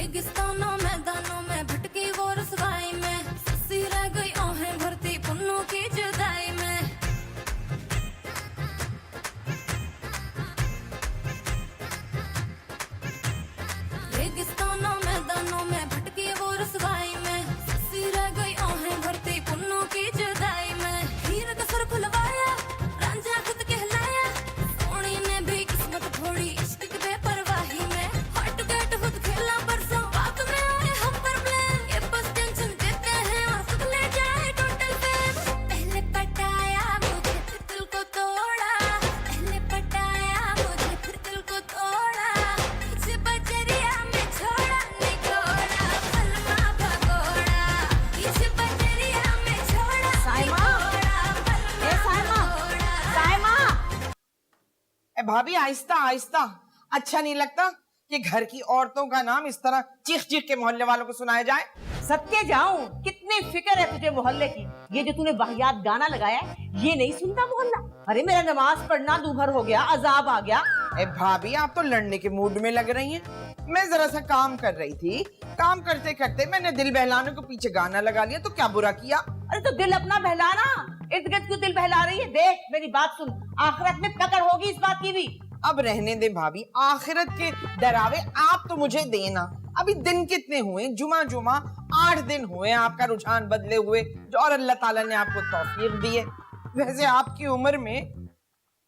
रेगिस्तानों मैदानों में भटकी वो रसवाई में, सस्सी रह गई आहें भरती पुन्नों की जुदाई में। रेगिस्तानों मैदानों में भटकी वो रसवाई में, सस्सी रह गई आहें भरती पुन्नों की जुदाई में। हीर का सर खुलवाया रांझा खुद कहलाया, सोनी ने भी किस्मत थोड़ी इश्क की बेपरवाही में। हट गट खुद खेला बरसों बाद में आए हम पर ब्लेम, ये बस टेंशन देते हैं और खुद ले जाए टोटल फेम। पहले पटाया मुझे फिर दिल को तोड़ा, पहले पटाया मुझे फिर दिल को तोड़ा, पीछे बजरिया में छोड़ा नहीं घोड़ा, पलमा भगोड़ा, पीछे बजरिया में छोड़ा साइमा, पलमा साइमा, साइमा। भाभी आहिस्ता आहिस्ता, अच्छा नहीं लगता कि घर की औरतों का नाम इस तरह चीख चीख के मोहल्ले वालों को सुनाया जाए। सत्य जाऊं, कितनी फिक्र है तुझे मोहल्ले की। ये जो तूने वाहियात गाना लगाया है, ये नहीं सुनता मोहल्ला। अरे मेरा नमाज पढ़ना दूभर हो गया, अजाब आ गया। भाभी आप तो लड़ने के मूड में लग रही हैं। मैं जरा सा काम कर रही थी, काम करते करते मैंने दिल बहलाने को पीछे गाना लगा लिया, तो क्या बुरा किया। अरे तो दिल अपना बहलाना, इर्द गिर्द क्यों दिल बहला रही है। देख मेरी बात सुन, आखिरत में पकड़ होगी इस बात की भी। अब रहने दे भाभी, आखिरत के डरावे आप तो मुझे देना। अभी दिन कितने हुए, जुमा जुमा 8 दिन हुए आपका रुझान बदले हुए, जो और अल्लाह ताला ने आपको तौफीक दी है। वैसे आपकी उम्र में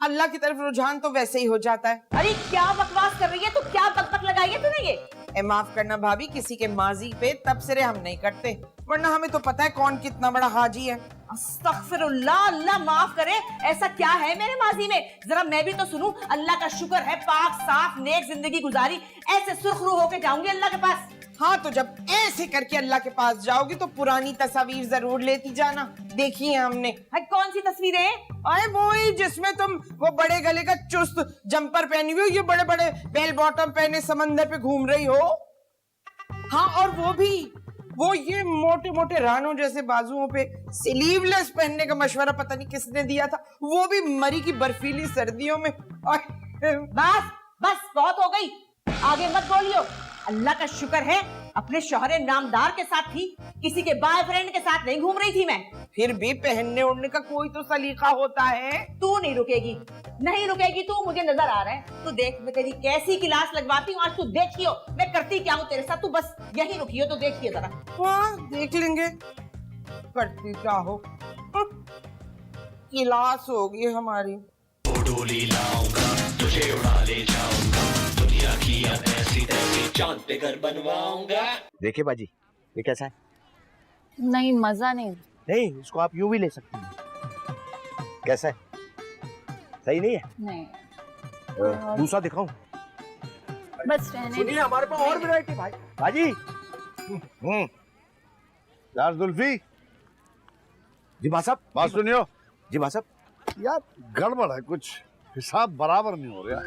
अल्लाह की तरफ रुझान तो वैसे ही हो जाता है। अरे क्या बकवास कर रही है तू, क्या बकबक लगाई है तूने ये। माफ करना भाभी, किसी के माजी पे तबसरे हम नहीं करते, वरना हमें तो पता है कौन कितना बड़ा हाजी है। अस्तगफिरुल्लाह, अल्लाह माफ करे। ऐसा क्या है मेरे माजी में, जरा मैं भी तो सुनूं। अल्लाह का शुक्र है पाक साफ नेक जिंदगी गुजारी, ऐसे सुरखरू होके जाऊंगी अल्लाह के पास। हाँ तो जब ऐसे करके अल्लाह के पास जाओगी तो पुरानी तस्वीर जरूर लेती जाना, देखी है हमने। कौन सी तस्वीरें? अरे वो जिसमें तुम वो बड़े गले का चुस्त जंपर पहनी हुई हो, ये बड़े बड़े बेल बॉटम पहने समंदर पे घूम रही हो। हाँ और वो भी वो ये मोटे मोटे रानों जैसे बाजुओं पे स्लीवलेस पहनने का मशवरा पता नहीं किसने दिया था, वो भी मरी की बर्फीली सर्दियों में। बस बस बहुत हो गई, आगे मत बोलियो। अल्लाह का शुक्र है अपने शौहरे नामदार के साथ थी, किसी के बॉयफ्रेंड के साथ नहीं घूम रही थी मैं। फिर भी पहनने ओढ़ने का कोई तो सलीका होता है। तू नहीं रुकेगी, नहीं रुकेगी तू, मुझे नजर आ रहा है। तू देख मैं तेरी कैसी क्लास लगवाती हूँ आज, तू देखियो मैं करती क्या हूँ तेरे साथ। तू बस यही रुकियो तो देखिए जरा। हाँ देख लेंगे करती क्या हो। क्लास होगी हमारी। डोली लाऊंगा तुझे उड़ा ले जाऊंगा, दुनिया की ऐसी तैसी चांद पे घर बनवाऊंगा। देखिए बाजी, ये कैसा है? नहीं मजा नहीं। नहीं, इसको आप यूं भी ले सकती हैं। कैसा है? सही नहीं है? नहीं दूसरा दिखाऊं? बस रहने सुनिए हमारे पास और वैरायटी भाई। बाजी यार जुल्फी, जी भाई साहब। बात सुनियो। जी भाई साहब। यार गड़बड़ है, कुछ हिसाब बराबर नहीं हो रहा।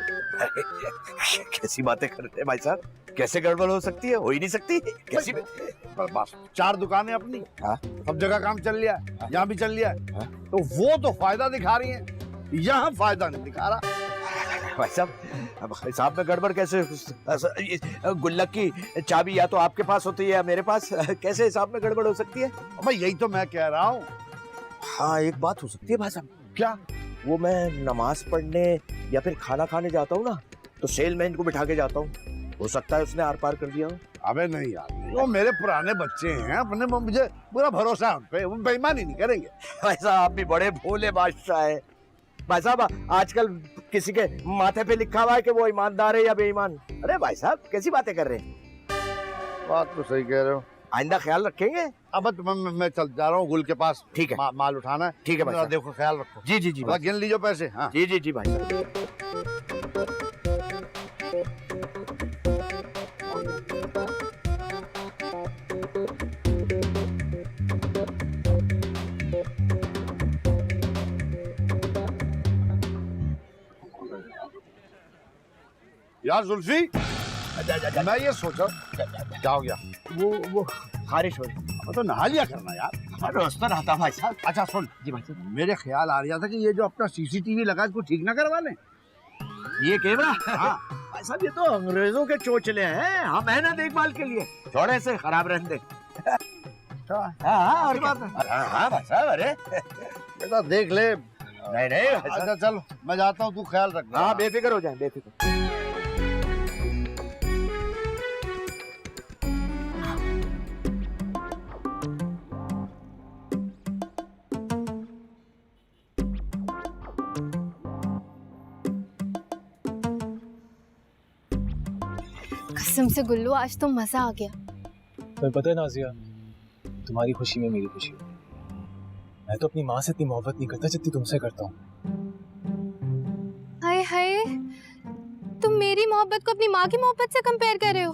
कैसी बातें करते हैं भाई साहब, कैसे गड़बड़ हो सकती है? हो ही नहीं सकती। कैसी पर बस 4 दुकानें अपनी, हाँ? सब जगह काम चल लिया है, यहाँ भी चल लिया है। हाँ? तो वो तो फायदा दिखा रही है, यहाँ फायदा नहीं दिखा रहा। भाई साहब, अब हिसाब में गड़बड़ कैसे? गुल्लक की चाबी या तो आपके पास होती है या मेरे पास, कैसे हिसाब में गड़बड़ हो सकती है? भाई यही तो मैं कह रहा हूँ। हाँ एक बात हो सकती है भाई साहब। क्या? वो मैं नमाज पढ़ने या फिर खाना खाने जाता हूँ ना, तो सेलमैन को बिठा के जाता हूँ, हो सकता है उसने आर पार कर दिया हो। अबे नहीं यार, वो मेरे पुराने बच्चे हैं, अपने मुझे पूरा भरोसा है उन पे, वो बेईमानी नहीं करेंगे। भाई साहब आप भी बड़े भोले बादशाह है। भाई साहब आजकल किसी के माथे पे लिखा हुआ है कि वो ईमानदार है या बेईमान। अरे भाई साहब कैसी बातें कर रहे हैं? बात तो सही कह रहे हो। आइंदा ख्याल रखेंगे। अब मैं चल जा रहा हूँ गुल के पास। ठीक है। माल उठाना है। ठीक है भाई साहब। देखो ख्याल रखो। जी जी जी। गिन लीजिए पैसे। हाँ जी जी जी भाई साहब। यार जुल्फी, मैं ये सोचा क्या हो गया? वो खारिश हो रही। तो नहा लिया करना यार। रास्ता रहता भाई साहब। अच्छा सुन जी भाई साहब, मेरे ख्याल आ रहा था कि ये जो अपना सीसीटीवी लगा इसको ठीक ना करवा लें। ये कैमरा? हाँ भाई साहब ये तो अंग्रेजों के चोचले हैं, हम है ना देखभाल के लिए, थोड़े से खराब रहने दे। हाँ और क्या? हाँ भाई साहब, अरे बेटा देख ले। नहीं नहीं भाई साहब। अच्छा चल मैं जाता हूँ, तू ख्याल रखना। हाँ बेफिक्र हो जाए, बेफिक्र। कसम से गुल्लू, आज तो मजा आ गया। तुम्हें पता है नाजिया, तुम्हारी खुशी में मेरी खुशी है। मैं तो अपनी माँ से इतनी मोहब्बत नहीं करता जितनी तुमसे करता हूँ। हाय हाय, तुम मेरी मोहब्बत को अपनी माँ की मोहब्बत से कंपेयर कर रहे हो?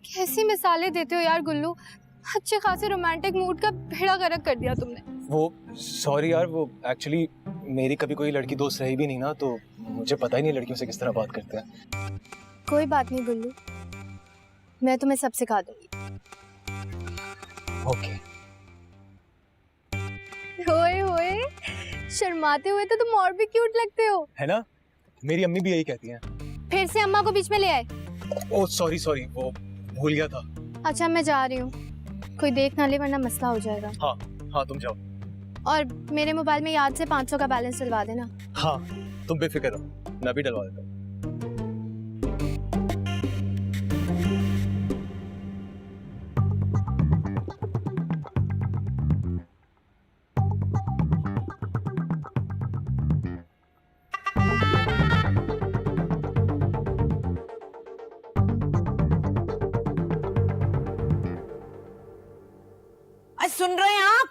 कैसी मिसालें देते हो यार गुल्लू। अच्छे खासे रोमांटिक मूड का भेड़ा गर्क कर दिया तुमने। वो सॉरी यार, वो एक्चुअली मेरी कभी कोई लड़की दोस्त रही भी नहीं ना, तो मुझे पता ही नहीं लड़कियों से किस तरह बात करते हैं। कोई बात नहीं गुल्लू, मैं तुम्हें सब सिखा दूंगी। ओके। ओए ओए, शर्माते हुए तो तुम और भी क्यूट लगते हो। है ना, मेरी अम्मी भी यही कहती हैं। फिर से अम्मा को बीच में ले आए। ओह सॉरी सॉरी, वो भूल गया था। अच्छा मैं जा रही हूँ, कोई देख ना ले वरना मसला हो जाएगा। हाँ हाँ तुम जाओ। और मेरे मोबाइल में याद से 500 का बैलेंस डलवा देना। हाँ तुम बेफिक्र रहो, मैं भी डलवा देता हूँ। सुन रहे हैं आप?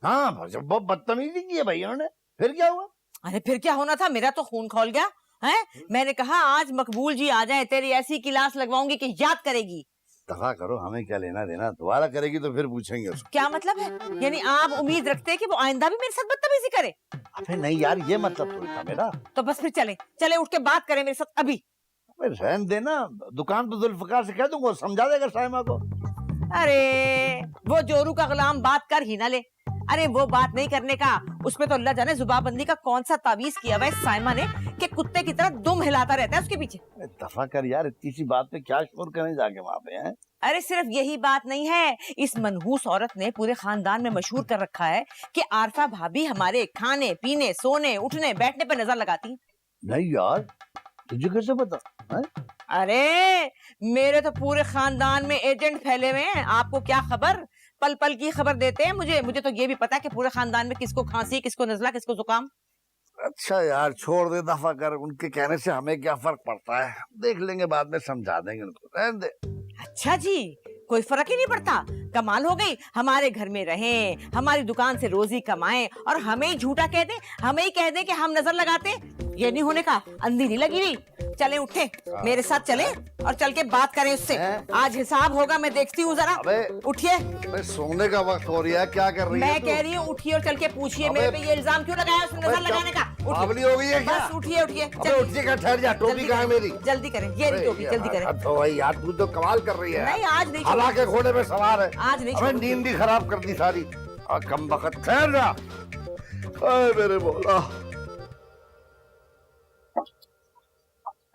हाँ भाई साहब, बहुत बदतमीजी की है भैया ने। फिर क्या हुआ? अरे फिर क्या होना था, मेरा तो खून खौल गया है। मैंने कहा आज मकबूल जी आ जाए, तेरी ऐसी क्लास लगवाऊंगी कि याद करेगी। दफा करो, हमें क्या लेना देना, दोबारा करेगी तो फिर पूछेंगे उसको। क्या मतलब है? यानी आप उम्मीद रखते हैं कि वो आइंदा भी मेरे साथ बदतमीजी करे? अबे नहीं यार, ये मतलब थोड़ी था मेरा। तो बस फिर चले चले उठ के बात करें मेरे साथ अभी। अबे रहने देना, दुकान पर जुल्फकार से कह दूंगा, समझा देगा साइमा को। अरे वो जोरू का गुलाम बात कर ही ना ले। अरे वो बात नहीं करने का, उसमें तो अल्लाह जाने जुबाबंदी का कौन सा तावीज किया हुआ है साइमा ने कि कुत्ते की तरह दुम हिलाता रहता है उसके पीछे। दफा कर यार, इतनी सी बात पे क्या शोर करें जाके वहाँ पे हैं? अरे सिर्फ यही बात नहीं है, इस मनहूस औरत ने पूरे खानदान में मशहूर कर रखा है कि आरफा भाभी हमारे खाने पीने सोने उठने बैठने पर नजर लगाती। नहीं यार, तुझे कैसे पता है? अरे मेरे तो पूरे खानदान में एजेंट फैले हुए हैं, आपको क्या खबर? पल पल की खबर देते हैं मुझे तो ये भी पता है कि पूरे खानदान में किसको खांसी, किसको नजला, किसको जुकाम। अच्छा यार छोड़ दे, दफा कर, उनके कहने से हमें क्या फर्क पड़ता है, देख लेंगे बाद में, समझा देंगे उनको, रहने दे। अच्छा जी, कोई फर्क ही नहीं पड़ता? कमाल हो गई, हमारे घर में रहें, हमारी दुकान से रोजी कमाएं और हमें ही झूठा कह दे, हमें ही कह दे कि हम नजर लगाते। ये नहीं होने का, अंधी नहीं लगी हुई। चले उठे, मेरे साथ चले और चल के बात करें उससे। आज हिसाब होगा, मैं देखती हूँ जरा। उठिए। सोने का वक्त हो रहा है, क्या कर रही है? मैं कह रही हूँ उठिए और चल के पूछिए मेरे पे ये इल्जाम क्यों लगाया उसने नजर लगाने का। बावली हो गई है क्या? बस उठिए उठिए। उठिए का, ठहर जा, टोपी कहाँ है मेरी? जल्दी करें, ये रही टोपी, जल्दी करें। तो भाई यार तू तो कमाल कर रही है। नहीं आज नहीं, हवा के घोड़े में सवार है। आज नहीं, हमें नींद ही खराब कर दी सारी। कम बखत, ठहर जा। मेरे बोला,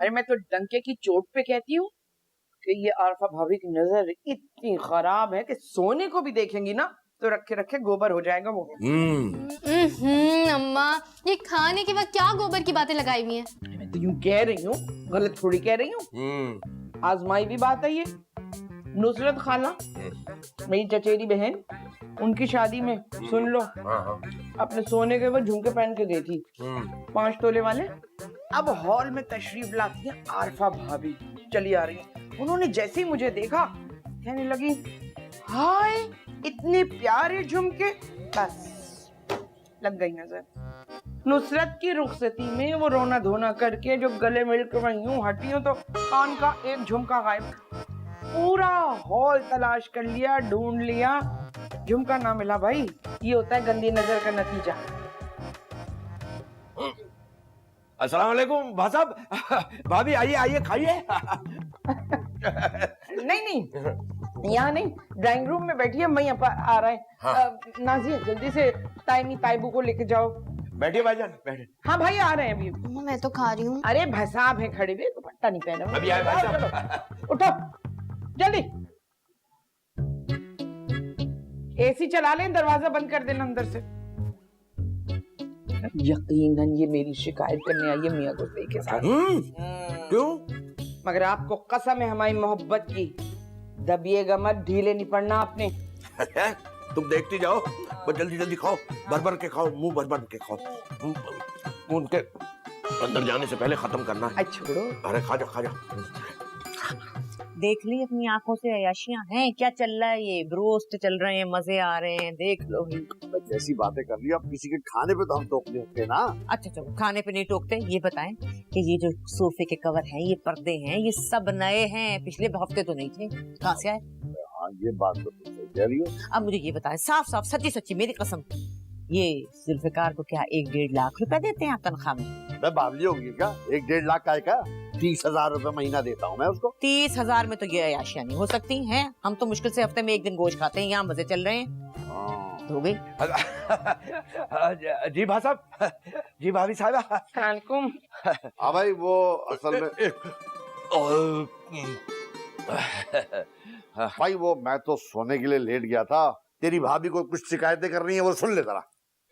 अरे मैं तो डंके की चोट पे कहती हूँ कि ये आरफा भाभी की नजर इतनी खराब है कि सोने को भी देखेंगी ना तो रखे रखे गोबर हो जाएगा वो। अम्मा, ये खाने के वक्त क्या गोबर की बातें लगाई हुई हैं? मैं तो यूं कह रही हूँ, गलत थोड़ी कह रही हूँ। आजमाई भी बात है ये। नुसरत खाला, मेरी चचेरी बहन, उनकी शादी में सुन लो अपने सोने के वो झुमके पहन के गई थी, 5 तोले वाले। अब हॉल में तशरीफ लाती है आरफा भाभी, चली आ रही है। उन्होंने जैसे ही मुझे देखा कहने लगी, हाय इतने प्यारे झुमके। बस लग गई नजर। नुसरत की रुखसती में वो रोना धोना करके जो गले मिल कर मैं यूं हटी हूँ तो कान का एक झुमका गायब। पूरा हॉल तलाश कर लिया, ढूंढ लिया, झुमका ना मिला। भाई ये होता है गंदी नजर का नतीजा। अस्सलाम वालेकुम भाई साहब, भाभी आइए आइए खाइए। नहीं यहाँ नहीं, ड्राइंग रूम में बैठी है, मैं यहाँ पर आ रहा है। नाजिया जल्दी से ताइनी ताइबू को लेके जाओ। बैठिए भाईजान, बैठिए। हाँ भाई आ रहे हैं अभी। अम्मा मैं तो खा रही हूँ। अरे भैसाब है खड़े हुए, दुपट्टा नहीं पहना हुआ। अभी आए भाई साहब। चलो, उठो जल्दी। एसी चला लें, दरवाजा बंद कर देना अंदर से। यकीनन ये मेरी शिकायत करने आई है मियां गुस्से के साथ। क्यों? मगर आपको कसम है हमारी मोहब्बत की, दबिएगा मत, ढीले नहीं पड़ना आपने। तुम देखती जाओ, बस जल्दी जल्दी खाओ, भर भर के खाओ, मुंह भर भर के खाओ। उनके अंदर जाने से पहले खत्म करना है। अच्छा छोड़ो। अरे खा जा खा जा। देख ली अपनी आंखों से अयाशियां हैं, क्या चल रहा है, ये ब्रोस्ट चल रहे हैं, मजे आ रहे हैं, देख लो ही। जैसी बातें कर रही, अब किसी के खाने पे तो हम टोक नहीं होते ना। अच्छा चलो, खाने पे नहीं टोकते। ये बताएं कि ये जो सोफे के कवर हैं, ये पर्दे हैं, ये सब नए हैं, पिछले हफ्ते तो नहीं थे, कहाँ से आए? हाँ ये बात तो तुम सही कह रही हो। अब मुझे ये बताएं साफ साफ, सच्ची सच्ची, मेरी कसम, ये जुल्फिकार को क्या 1-1.5 लाख रुपए देते हैं आप तनख्वाह में? मैं बावली होगी क्या? 1-1.5 लाख का 30,000 रुपए महीना देता हूँ मैं उसको। 30,000 में तो ये अयाशियां नहीं हो सकती हैं। हम तो मुश्किल से हफ्ते में 1 दिन गोश्त खाते हैं, यहाँ मजे चल रहे हैं। हो गई। जी भाई साहब, जी भाभी साहब। सलामकुम। हाँ भाई, वो असल में भाई वो मैं तो सोने के लिए लेट गया था, तेरी भाभी को कुछ शिकायतें कर रही है, वो सुन ले जरा।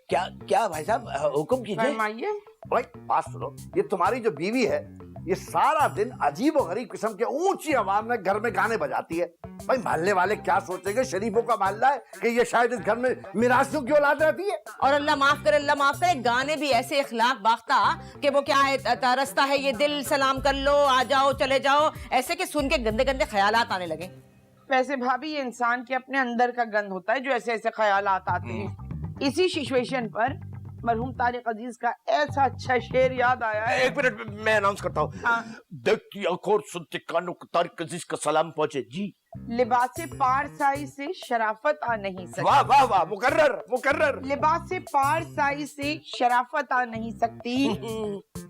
क्या क्या भाई साहब, हुक्म कीजिए। फरमाइए। भाई बात सुनो, ये तुम्हारी जो बीवी है, ये सारा दिन अजीब और गरीब किस्म के ऊंची आवाज में घर में गाने बजाती है। भाई मोहल्ले वाले क्या सोचेंगे, शरीफों का मोहल्ला है कि ये शायद इस घर में मिरासियों की औलाद रहती है। और अल्लाह माफ करे, अल्लाह माफ करे, गाने भी ऐसे इखलाक बाख्ता कि वो क्या है, रास्ता है ये दिल, सलाम कर लो, आ जाओ चले जाओ, ऐसे कि सुन के गंदे गंदे ख्यालात आने लगे। वैसे भाभी ये इंसान के अपने अंदर का गंद होता है जो ऐसे ऐसे ख्यालात आते हैं। इसी सिचुएशन पर मरहूम तारिक अजीज का ऐसा अच्छा शेर याद आया है। एक मिनट मैं अनाउंस करता हूँ। हाँ। देखती आंखों सुनते कानों को तारिक अजीज का सलाम पहुंचे जी। लिबासे पारसाई से शराफत आ नहीं सकती। वाह वाह वाह, मुकर्रर मुकर्रर। लिबासे पारसाई से शराफत आ नहीं सकती,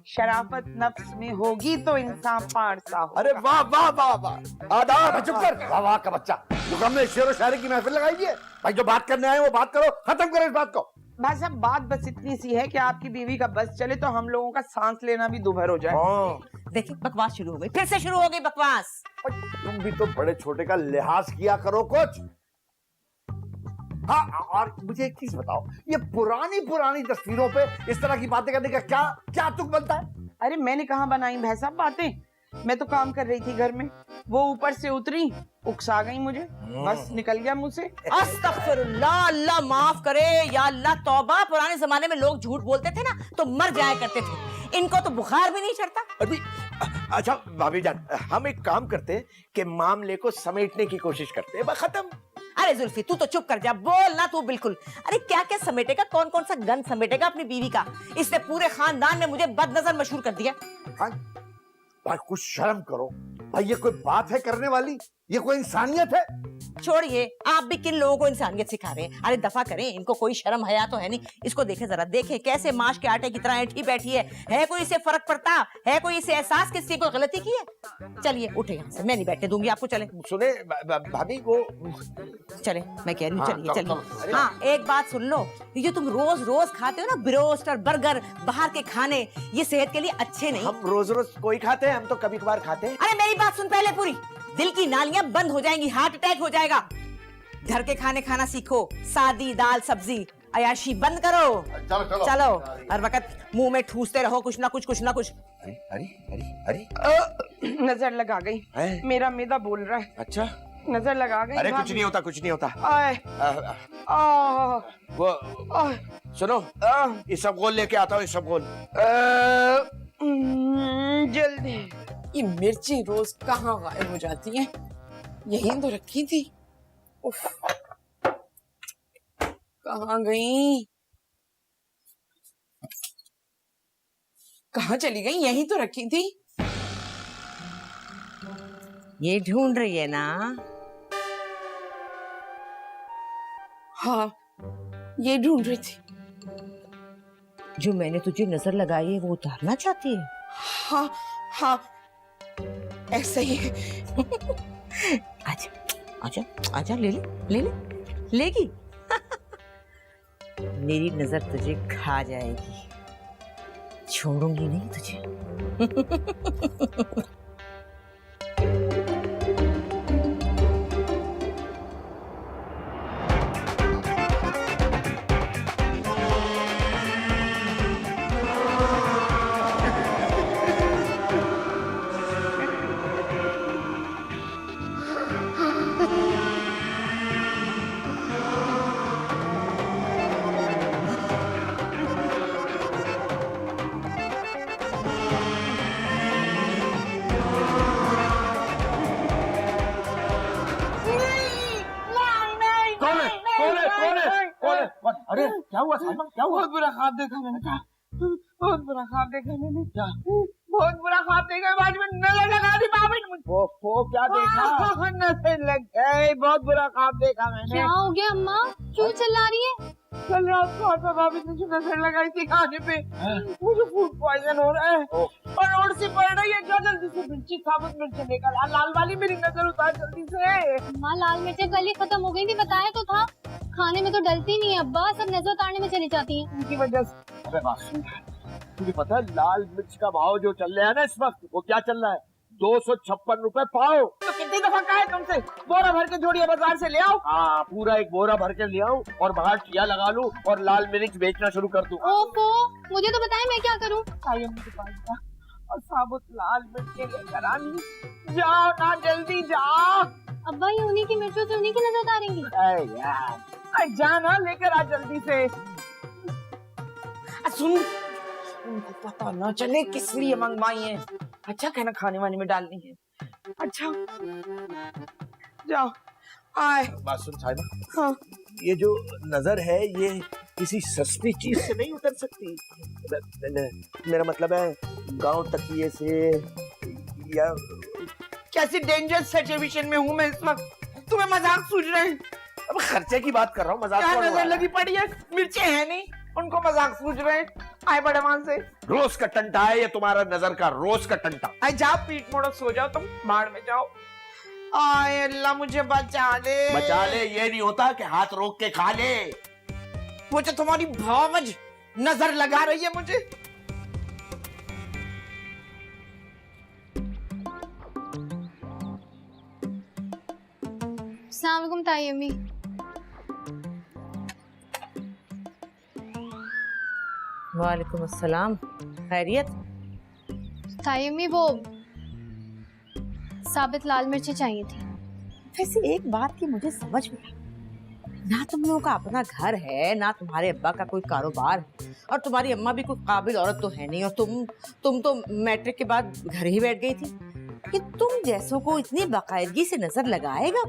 शराफत नफ्स में होगी तो इंसान पारसा होगा। अरे वाह वाह वाह वाह, आदाब। चुप कर, वाह वाह का बच्चा। तो हमने शेर और शायरी की महफिल लगाई है। भाई जो बात करने आए वो बात करो, खत्म करो इस बात को। भाई साहब बात बस इतनी सी है कि आपकी बीवी का बस चले तो हम लोगों का सांस लेना भी दुभर हो जाए। देखिए बकवास शुरू हो गई, फिर से शुरू हो गई बकवास। तुम भी तो बड़े छोटे का लिहाज किया करो कुछ। हाँ, और मुझे एक चीज बताओ, ये पुरानी पुरानी तस्वीरों पे इस तरह की बातें करने का क्या क्या तुक बनता है? अरे मैंने कहाँ बनाई भाई साहब बातें, मैं तो काम कर रही थी घर में, वो ऊपर से उतरी, उकसा गई मुझे, बस निकल गया मुंह से। अस्तगफिरुल्लाह, अल्लाह माफ करे, या अल्लाह तौबा। पुराने जमाने में लोग झूठ बोलते थे ना तो मर जाया करते थे, इनको तो बुखार भी नहीं चढ़ता। अभी अच्छा भाभी जान, हम एक काम करते हैं कि मामले को समेटने की कोशिश करते हैं, बस खत्म। अरे जुल्फी तू तो चुप कर जा, बोल ना तू बिल्कुल। अरे क्या क्या समेटेगा, कौन कौन सा गन समेटेगा अपनी बीवी का? इसने पूरे खानदान में मुझे बदनजर मशहूर कर दिया। हाँ? भाई कुछ शर्म करो भाई, ये कोई बात है करने वाली? ये कोई इंसानियत है? छोड़िए, आप भी किन लोगों को इंसानियत सिखा रहे हैं? अरे दफा करें, इनको कोई शर्म हया तो है नहीं। इसको देखे जरा, देखे कैसे माश के आटे की तरह ऐठी बैठी है कोई इसे फर्क पड़ता है? कोई इसे एहसास किसी को गलती की है? चलिए उठे यहाँ से, मैं नहीं बैठने दूंगी आपको। चले सुने भाभी, वो चले, मैं कह रही हूँ, हाँ, चलिए चलो, चलिए। हाँ एक बात सुन लो, ये जो तुम रोज रोज खाते हो ना ब्रोस्ट और बर्गर, बाहर के खाने, ये सेहत के लिए अच्छे नहीं। हम रोज रोज कोई खाते हैं, हम तो कभी कभार खाते हैं। अरे मेरी बात सुन पहले पूरी, दिल की नालियां बंद हो जाएंगी, हार्ट अटैक हो जाएगा। घर के खाने खाना सीखो, सादी दाल सब्जी, अयाशी बंद करो। चलो चलो, हर वक्त मुंह में ठूसते रहो कुछ ना कुछ, कुछ ना कुछ। अरे अरे अरे अरे, नजर लगा गई, मेरा मैदा बोल रहा है। अच्छा, नजर लगा गई। अरे कुछ नहीं होता, कुछ नहीं होता। आए, वो सुनो, इसबगोल लेके आता हूँ, इसबगोल। जल्दी। ये मिर्ची रोज कहाँ गायब हो जाती हैं? यहीं तो रखी थी। उफ, कहाँ गई? कहाँ चली गई? यहीं तो रखी थी। ये ढूंढ रही है ना? हाँ, ये ढूंढ रही थी। जो मैंने तुझे नजर लगाई है वो उतारना चाहती है? हाँ हाँ, ऐसा ही है। आजा आजा आजा, ले ले ले ले, लेगी। मेरी नजर तुझे खा जाएगी, छोड़ूंगी नहीं तुझे। अरे क्या हुआ साहिबा, क्या हुआ? बहुत बुरा ख्वाब देखा मैंने, क्या बहुत बुरा ख्वाब देखा मैंने, क्या बहुत बुरा ख्वाब देखा। बाद में नजर लगा दी भाभी ने मुझे। वो क्या देखा? नजर लग गई, बहुत बुरा ख्वाब देखा मैंने। क्या हो गया अम्मा, क्यों चिल्ला रही है? कल रात को और भाभी ने जो नजर लगाई थी खाने पे, मुझे फूड पॉइजन हो रहा है और रोड से पड़ रही है। क्या जल्दी से मिर्ची, साबुत मिर्ची लेकर आ, लाल वाली मेरी नजर उतार जल्दी से। अम्मा लाल मिर्चें कल ही खत्म हो गई थी, बताया तो था। खाने में तो डलती नहीं है अब्बा, सब नजर उतारने में चली जाती हैं। उनकी वजह से। अबे बात सुन, तुझे पता है लाल मिर्च का भाव जो चल रहा है ना इस वक्त, वो क्या चल रहा है? 256 रुपए पाव। तो कितनी दफा कहा है तुमसे, बोरा भर के जोड़िया बाजार से ले आओ। हाँ, पूरा एक बोरा भर के ले आऊं और बाहर ठिया लगा लूं और लाल मिर्च बेचना शुरू कर दूं। ओफो, मुझे तो बताएं मैं क्या करूं? सायम के पास जा और साबुत लाल मिर्ची लेकर आनी। जाओ ना, जल्दी जाओ। अब्बा ये उन्हीं की मिर्चों से उन्हीं की नजर उतारेंगी? अरे यार, अरे जाना, लेकर आ जल्दी से। सुन, उनको पता न चले किस लिए मंगवाई है। अच्छा कहना खाने वाने में डालनी है। अच्छा जाओ आए। बात सुन साहिबा, हाँ ये जो नजर है ये किसी सस्ती चीज से नहीं उतर सकती। मेरा मतलब है गांव तकिए से या कैसी डेंजरस सिचुएशन में हूँ मैं इस वक्त, तुम्हें मजाक सूझ रहे हैं? अब खर्चे की बात कर रहा हूँ, मजाक क्या कौन नजर हुआ? लगी पड़ी है, मिर्ची है नहीं, उनको मजाक सूझ रहे हैं। आए बड़े मान से, रोज का टंटा है ये तुम्हारा नजर का, रोज का टंटा। आए जाओ, पीठ मोड़ो, सो जाओ तुम, बाढ़ में जाओ। आए अल्लाह मुझे बचा ले। बचा ले ये नहीं होता कि हाथ रोक के खा ले। वो जो तुम्हारी भावज नजर लगा रही है मुझे। अस्सलाम वालेकुम ताई अम्मी। वालेकुम अस्सलाम, खैरियत? ताई अम्मी वो साबित लाल मिर्ची चाहिए थी। वैसे एक बात की मुझे समझ में आई, ना तुम लोगों का अपना घर है, ना तुम्हारे अब्बा का कोई कारोबार है, और तुम्हारी अम्मा भी कोई काबिल औरत तो है नहीं, और तुम तो मैट्रिक के बाद घर ही बैठ गई थी। कि तुम जैसों को इतनी बाकायदगी से नजर लगाएगा?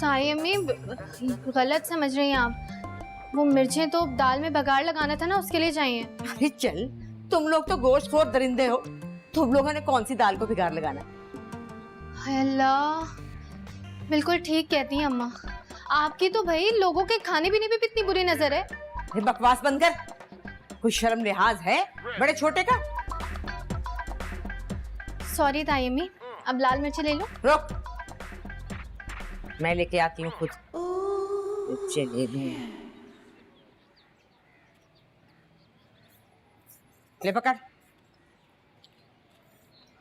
ताई अम्मी गलत समझ रही हैं आप, वो मिर्चें तो दाल में बघार लगाना था ना, उसके लिए चाहिए। अरे चल, तुम लोग तो गोश्तखोर दरिंदे हो, तुम लोगों ने कौन सी दाल को बिगाड़ लगाना? हाय अल्लाह, बिल्कुल ठीक कहती हैं अम्मा। आपकी तो भाई लोगों के खाने पीने पे भी इतनी बुरी नजर है। अरे बकवास बंद कर, कोई शर्म लिहाज है बड़े छोटे का? सॉरी ताई अम्मी, अब लाल मिर्ची ले लो। रुक, मैं लेके आती हूँ खुद। चले ले पकड़।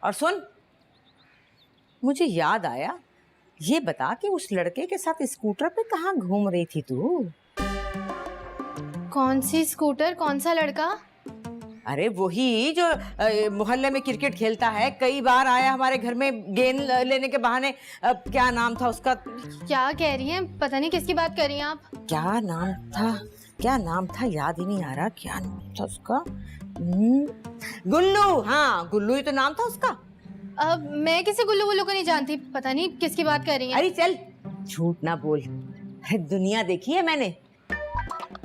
और सुन, मुझे याद आया, ये बता कि उस लड़के के साथ स्कूटर पे कहाँ घूम रही थी तू? कौन सी स्कूटर, कौन सा लड़का? अरे वही जो मोहल्ले में क्रिकेट खेलता है, कई बार आया हमारे घर में गेंद लेने के बहाने। क्या नाम था उसका? क्या कह रही हैं, पता नहीं किसकी बात कर रही हैं आप। क्या नाम था, क्या नाम था, याद ही नहीं आ रहा। क्या नाम था उसका? गुल्लू। हाँ, गुल्लू ही तो नाम था उसका। अब मैं किसी गुल्लू वुल्लू को नहीं जानती, पता नहीं किसकी बात कर रही हैं। अरे चल, झूठ ना बोल, दुनिया देखी है मैंने।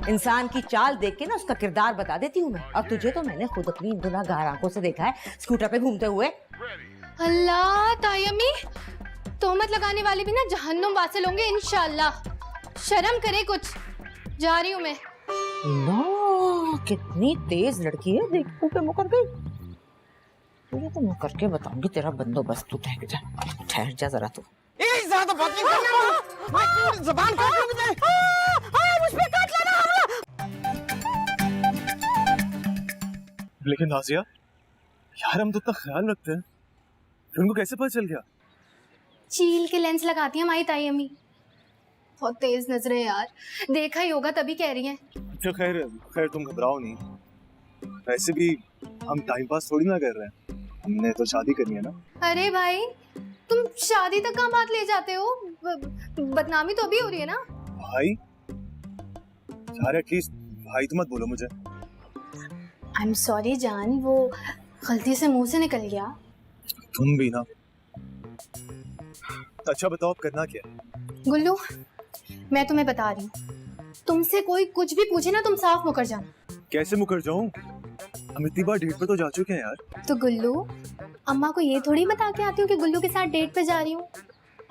इंसान की चाल देख के ना उसका किरदार बता देती हूँ मैं। और तुझे तो मैंने खुद अपनी गुनाहगार आंखों से देखा है स्कूटर पे घूमते हुए। अल्लाह ताई अम्मी, तोहमत लगाने वाले भी ना जहन्नुम वासिल होंगे इंशाल्लाह। शर्म करे कुछ। जा रही हूँ मैं। नो, कितनी तेज लड़की है, देख मुंह पे मुकर गई। तुझे तो मैं करके बताऊंगी तेरा बंदोबस्त। तू ठहर जा जरा। तू ज़्यादा बात नहीं करना, ज़बान काट लो मुझे। मुझ पे काट लेकिन नाजिया यार, हम तो इतना ख्याल रखते हैं, फिर उनको कैसे पता चल गया? चील के लेंस लगाती है हमारी ताई अम्मी, बहुत तेज नजरें यार, देखा ही होगा तभी कह रही हैं। अच्छा खैर खैर, तुम घबराओ नहीं, वैसे भी हम टाइम पास थोड़ी ना कर रहे हैं, हमने तो शादी करनी है ना। अरे भाई, तुम शादी तक का बात ले जाते हो, बदनामी तो अभी हो रही है ना। भाई यार, एटलीस्ट भाई तो मत बोलो मुझे। आई एम सॉरी जान, वो गलती से मुंह से निकल गया। तुम भी ना। अच्छा बताओ, अब करना क्या है? गुल्लू, मैं तुम्हें बता रही हूँ, तुमसे कोई कुछ भी पूछे ना, तुम साफ मुकर जाना। कैसे मुकर जाऊं? हम इतनी बार डेट पे तो जा चुके हैं यार। तो गुल्लू, अम्मा को ये थोड़ी बता के आती हूँ कि गुल्लू के साथ डेट पे जा रही हूँ।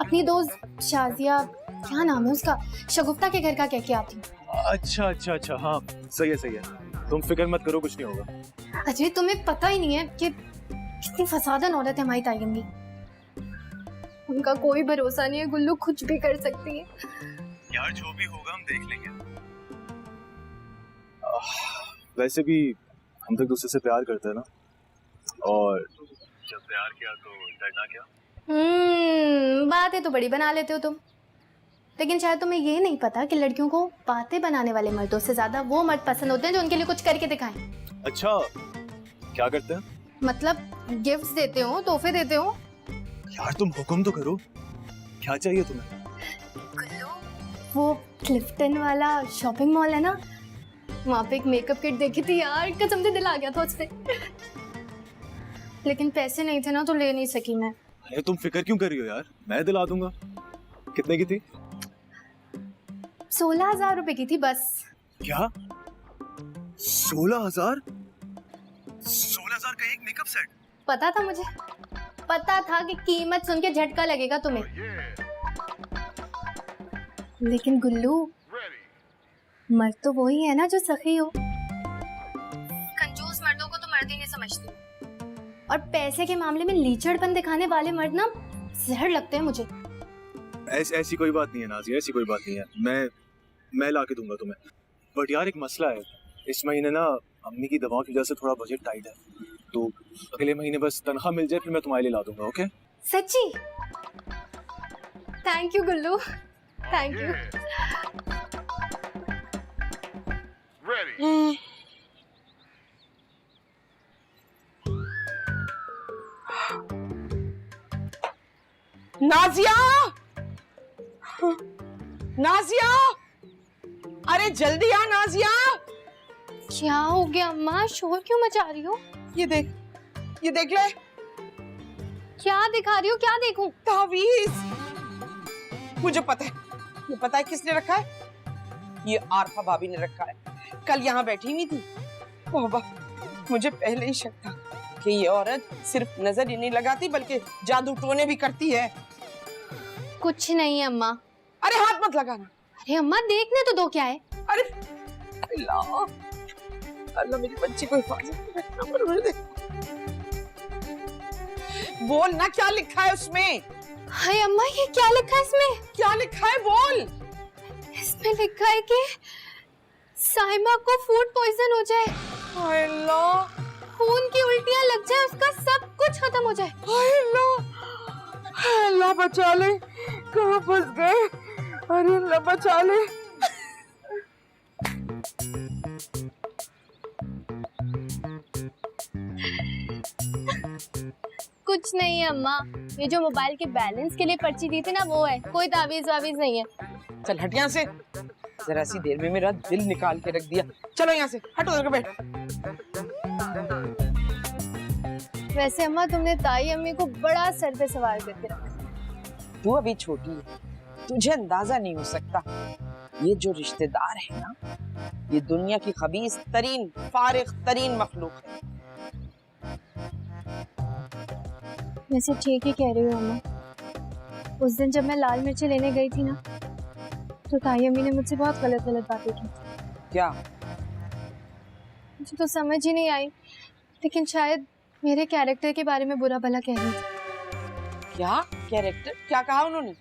अपनी दोस्त शाजिया, क्या नाम है उसका, शगुफ्ता के घर का कह के आती हूँ। अच्छा अच्छा अच्छा, हाँ सही है सही है, तुम फिक्र मत करो, कुछ नहीं होगा। अजय, तुम्हें पता ही नहीं है कि कितनी फसादन औरत है हमारी ताई अम्मी। उनका कोई भरोसा नहीं है, गुल्लू कुछ भी कर सकती है। यार जो भी होगा हम देख लेंगे। वैसे भी हम तो एक दूसरे से प्यार करते हैं ना, और जब प्यार किया तो डरना क्या। बातें तो बड़ी बना लेते हो तुम, लेकिन शायद तुम्हें ये नहीं पता कि लड़कियों को बातें बनाने वाले मर्दों से ज्यादा वो मर्द पसंद होते हैं जो उनके लिए कुछ करके दिखाएं। अच्छा, क्या करते हैं? मतलब गिफ्ट्स देते हो, तोहफे देते हो। यार तुम हुक्म तो करो, क्या चाहिए तुम्हें? वो क्लिफ्टन वाला शॉपिंग मॉल है ना, वहाँ पे एक मेकअप किट देखी थी यार, कसम से दिल आ गया था उससे। लेकिन पैसे नहीं थे ना, तो ले नहीं सकी मैं। अरे तुम फिक्र क्यों कर रही हो यार, मैं दिला दूंगा। कितने की थी? 16,000 रुपए की थी बस। क्या 16,000? 16,000 का एक मेकअप सेट? पता था मुझे, पता था कि कीमत सुन के झटका लगेगा तुम्हें। लेकिन गुल्लू, मर्द तो वही है ना जो सखी हो। कंजूस मर्दों को तो मर्द ही नहीं समझती, और पैसे के मामले में लीचड़पन दिखाने वाले मर्द ना जहर लगते हैं मुझे। ऐसी कोई बात नहीं है नाज़िया, ऐसी कोई बात नहीं है, मैं ला के दूंगा तुम्हें। बट यार एक मसला है, इस महीने ना अम्मी की दवाओं की वजह से थोड़ा बजट टाइट है, तो अगले महीने बस तनख्वाह मिल जाए फिर मैं तुम्हारे लिए ला दूंगा। ओके? सच्ची? Thank you Gullu, thank you. Nazia, Nazia, अरे जल्दी आ नाजिया। क्या हो गया अम्मा, शोर क्यों मचा रही हो? ये देख ले। क्या दिखा रही हो? क्या देखूं? तावीज। मुझे पता है, ये पता है किसने रखा है? ये आरफा भाभी ने रखा है। कल यहाँ बैठी हुई थी, बाबा मुझे पहले ही शक था कि ये औरत सिर्फ नजर ही नहीं लगाती बल्कि जादू टोने भी करती है। कुछ नहीं है अम्मा। अरे हाथ मत लगाना। अरे अम्मा देखने तो दो क्या है। अरे अल्लाह, अल्लाह मेरी बच्ची को हिफाजत रखना। परवरदिगार, बोल ना क्या लिखा है उसमें? हाय अम्मा, ये क्या लिखा है इसमें? क्या लिखा है बोल। इसमें लिखा है कि साइमा को फूड पॉइजन हो जाए, हाय अल्लाह, खून की उल्टियां लग जाए, उसका सब कुछ खत्म हो जाए। हाय अल्लाह, हाय अल्लाह बचा ले, कहाँ फंस गए। अरे अल्लाह बचा ले। कुछ नहीं है अम्मा, ये जो मोबाइल के बैलेंस के लिए पर्ची दी थी ना वो है, कोई तावीज वावीज नहीं है। चल हट यहाँ से, जरा सी देर में मेरा दिल निकाल के रख दिया। चलो यहाँ से हटो, उधर बैठ। वैसे अम्मा, तुमने ताई अम्मी को बड़ा सर पे सवार करके रखा। तू अभी छोटी है, तुझे अंदाजा नहीं हो सकता। ये जो रिश्तेदार है ना, ये दुनिया की खबीस तरीन, फारिग तरीन मखलूक है। वैसे ठीक ही कह रही हूँ अम्मा। उस दिन जब मैं लाल मिर्ची लेने गई थी ना, तो ताई अम्मी ने मुझसे बहुत गलत बातें की। क्या? मुझे तो समझ ही नहीं आई, लेकिन शायद मेरे कैरेक्टर के बारे में बुरा भला कह रही थी। क्या कैरेक्टर? क्या कहा उन्होंने?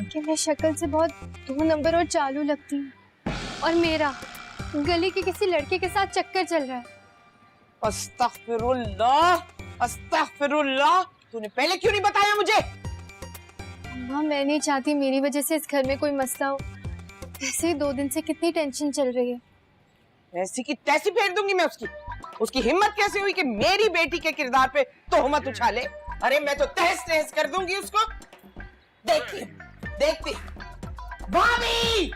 कि मैं शक्ल से बहुत 2 नंबर और चालू लगती हूँ, और मेरा गली के किसी लड़के के साथ चक्कर चल रहा है। अस्तगफिरुल्लाह अस्तगफिरुल्लाह, तूने पहले क्यों नहीं बताया मुझे? अम्मा मैं नहीं चाहती मेरी वजह से इस घर में कोई मसला हो। वैसे ही 2 दिन से कितनी टेंशन चल रही है। ऐसी की तैसी फेर दूंगी मैं उसकी। उसकी हिम्मत कैसे हुई कि मेरी बेटी के किरदार पे तोहमत उछाले? अरे मैं तो तहस नहस कर दूंगी उसको। देखती देखती। भाभी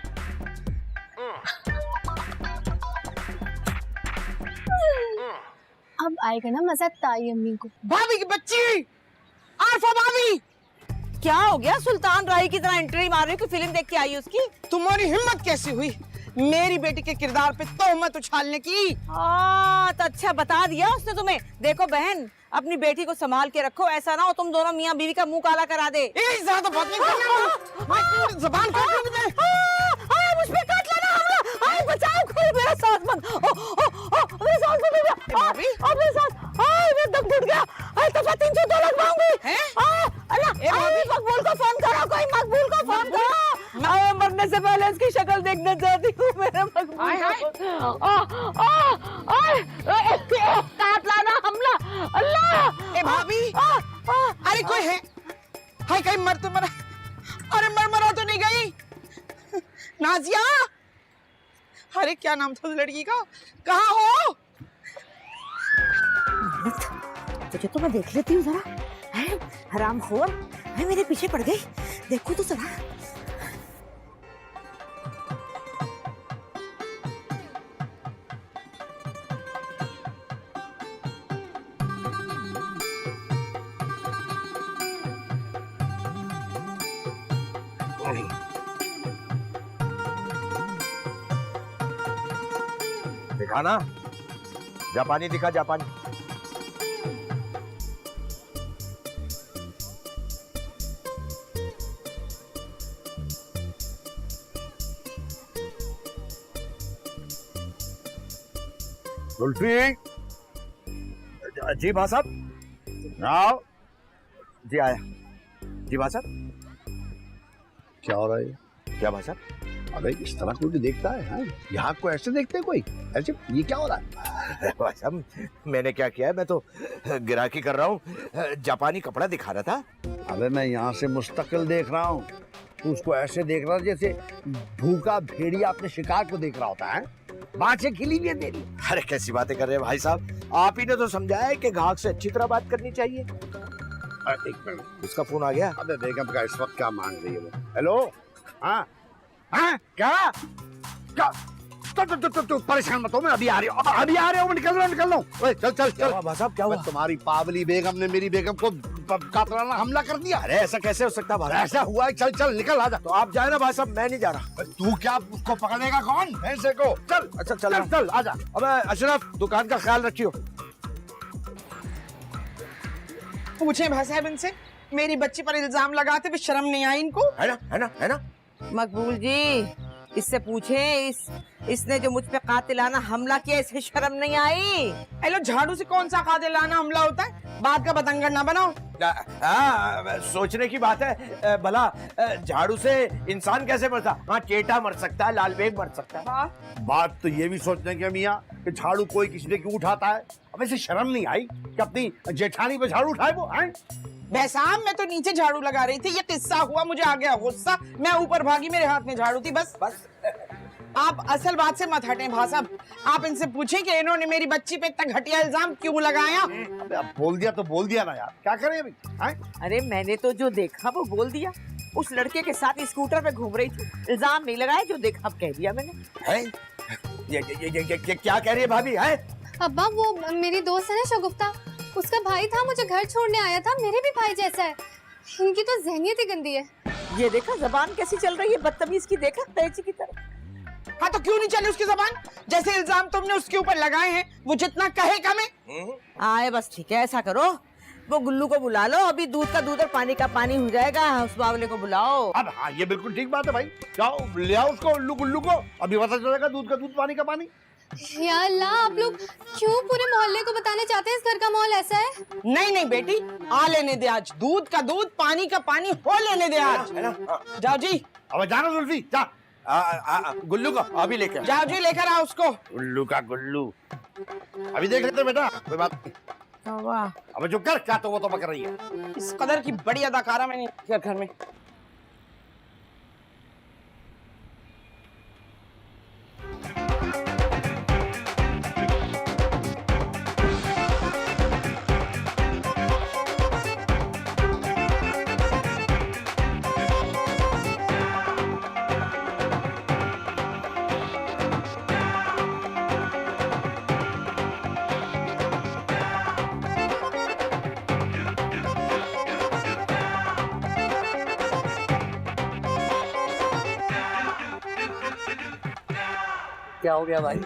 अब आएगा ना मजा ताई अम्मी को। भाभी की बच्ची आरफा भाभी, क्या हो गया? सुल्तान राय की तरह एंट्री मार रही हो कि फिल्म देख के आई उसकी? तुम्हारी हिम्मत कैसी हुई मेरी बेटी के किरदार पे तोहमत उछालने की? तो अच्छा बता दिया उसने तुम्हें। देखो बहन, अपनी बेटी को संभाल के रखो, ऐसा ना हो तुम दोनों मियाँ बीवी का मुंह काला करा दे। ज्यादा बात नहीं करना, जबान काट लो मुझे। मुझ पे काट लेना हमला। बचाओ, कोई मेरा सांस बंद। मेरा सांस बंद हो गया। भाभी मेरा सांस, मेरा दम घुट गया। दफा 302 लगवाऊंगी। अल्लाह, मकबूल को फोन करो, कोई मकबूल को फोन करो। मरने से पहले इसकी शक्ल देखना चाहती हूँ मेरे मकबूल को। काट लाना हमला। अल्लाह, ए भाभी, अरे कोई है? हाय कहीं मर तो मरा। अरे मरा तो नहीं गई नाजिया? अरे क्या नाम था उस लड़की का? कहाँ हो? तुझे तो मैं देख लेती हूँ जरा। हरामखोर, मैं मेरे पीछे पड़ गई। देखो तो जरा। दिखा ना, जापानी दिखा, जापानी। जुल्फी जी भाई साहब, आओ जी। आया जी भाई साहब। क्या हो रहा है? क्या भाई साहब? अबे इस तरह कोई भी देखता है? हाँ? यहाँ को ऐसे देखते हैं कोई? ऐसे ये क्या हो रहा है? भाई साहब मैंने क्या किया है, मैं तो गिराकी कर रहा हूँ, जापानी कपड़ा दिखा रहा था। अबे मैं यहाँ से मुस्तकिल देख रहा हूँ, तू उसको ऐसे देख रहा है जैसे भूखा भेड़िया अपने शिकार को देख रहा होता है। बातें खिली हुई है तेरी। अरे कैसी बातें कर रहे हैं भाई साहब, आप ही ने तो समझाया है कि ग्राहक से अच्छी तरह बात करनी चाहिए। एक मिनट, उसका फोन आ गया। अबे बेगम का इस वक्त क्या मांग रही है वो? हेलो, हाँ हाँ, क्या क्या? तो परेशान मत हो, मैं अभी आ रही हूँ, अभी आ रही हूँ, निकल रहा हूँ। चल चल चल। भाई साहब क्या हुआ? तुम्हारी पावली बेगम ने मेरी बेगम को कातराना हमला कर दिया। अरे ऐसा कैसे हो सकता भाई? ऐसा हुआ है, चल चल निकल, आजा। तो आप जाए ना भाई साहब, मैं नहीं जा रहा। तू क्या उसको पकड़ेगा? कौन? भैंसे को? चल अच्छा चल चल चल, आजा। अबे अशरफ, दुकान का ख्याल रखियो। पूछे भाई साहब इनसे, मेरी बच्ची पर इल्जाम लगाते हुए शर्म नहीं आई इनको? है ना, है ना, है ना? मकबूल जी, इससे पूछे, इसने जो मुझ पे कातिलाना हमला किया, इसे शर्म नहीं आई? हेलो, झाड़ू से कौन सा कातिलाना हमला होता है? बात का बतंगड़ ना बनाओ। सोचने की बात है। भला झाड़ू से इंसान कैसे मरता? हाँ, चेटा मर सकता है, लाल बेग मर सकता है। बात तो ये भी सोचने की मियाँ कि झाड़ू कोई किसी ने क्यों उठाता है? अब ऐसे शर्म नहीं आई कि अपनी जेठानी पे झाड़ू उठाए वो? हैं? बैसाम, मैं तो नीचे झाड़ू लगा रही थी, ये किस्सा हुआ, मुझे आ गया गुस्सा, मैं ऊपर भागी, मेरे हाथ में झाड़ू थी। बस बस आप असल बात से मत हटें भाई साहब। आप इनसे पूछें कि इन्होंने मेरी बच्ची पे इतना घटिया इल्जाम क्यों लगाया? अबे अब बोल दिया तो बोल दिया ना यार, क्या करें अभी? हैं? अरे मैंने तो जो देखा वो बोल दिया। उस लड़के के साथ स्कूटर पे घूम रही थी, इल्जाम नहीं लगाया, जो देखा अब कह दिया मैंने। है? ये क्या कह रही है भाभी? है अब्बा, वो मेरी दोस्त है ना शगुफ्ता, उसका भाई था, मुझे घर छोड़ने आया था। मेरे भी भाई जैसा है। इनकी तो ज़हनियत ही गंदी है। ये देखा जबान कैसी चल रही है, बदतमीज की, देखा कैची की तरह। हाँ तो क्यों नहीं चली उसकी जबान? जैसे इल्जाम तुमने उसके ऊपर लगाए हैं, वो जितना कहे कम है। आए बस ठीक है, ऐसा करो, वो गुल्लू को बुला लो, अभी दूध का दूध और पानी का पानी हो जाएगा। उस बावले को बुलाओ। अब हाँ, ये बिल्कुल ठीक बात है भाई। जाओ ले आओ उसको, उल्लू गुल्लू को, अभी पता चलेगा दूध का दूध पानी का पानी। या अल्लाह, आप लोग क्यों पूरे मोहल्ले को बताने चाहते हैं इस घर का माहौल ऐसा है? नहीं नहीं बेटी, आ लेने दे आज, दूध का दूध पानी का पानी हो लेने दे आज। जाओ जी। अब जाना जुल्फी, जा गुल्लू को अभी लेके आ। जाओ जी लेकर आओ उसको। गुल्लू का गुल्लू अभी देख लेते बेटा, कोई बात नहीं। वाह, अब चुप कर, क्या तो बक रही है। इस कदर की बड़ी अदाकारा मैंने नहीं घर में। क्या हो गया भाई?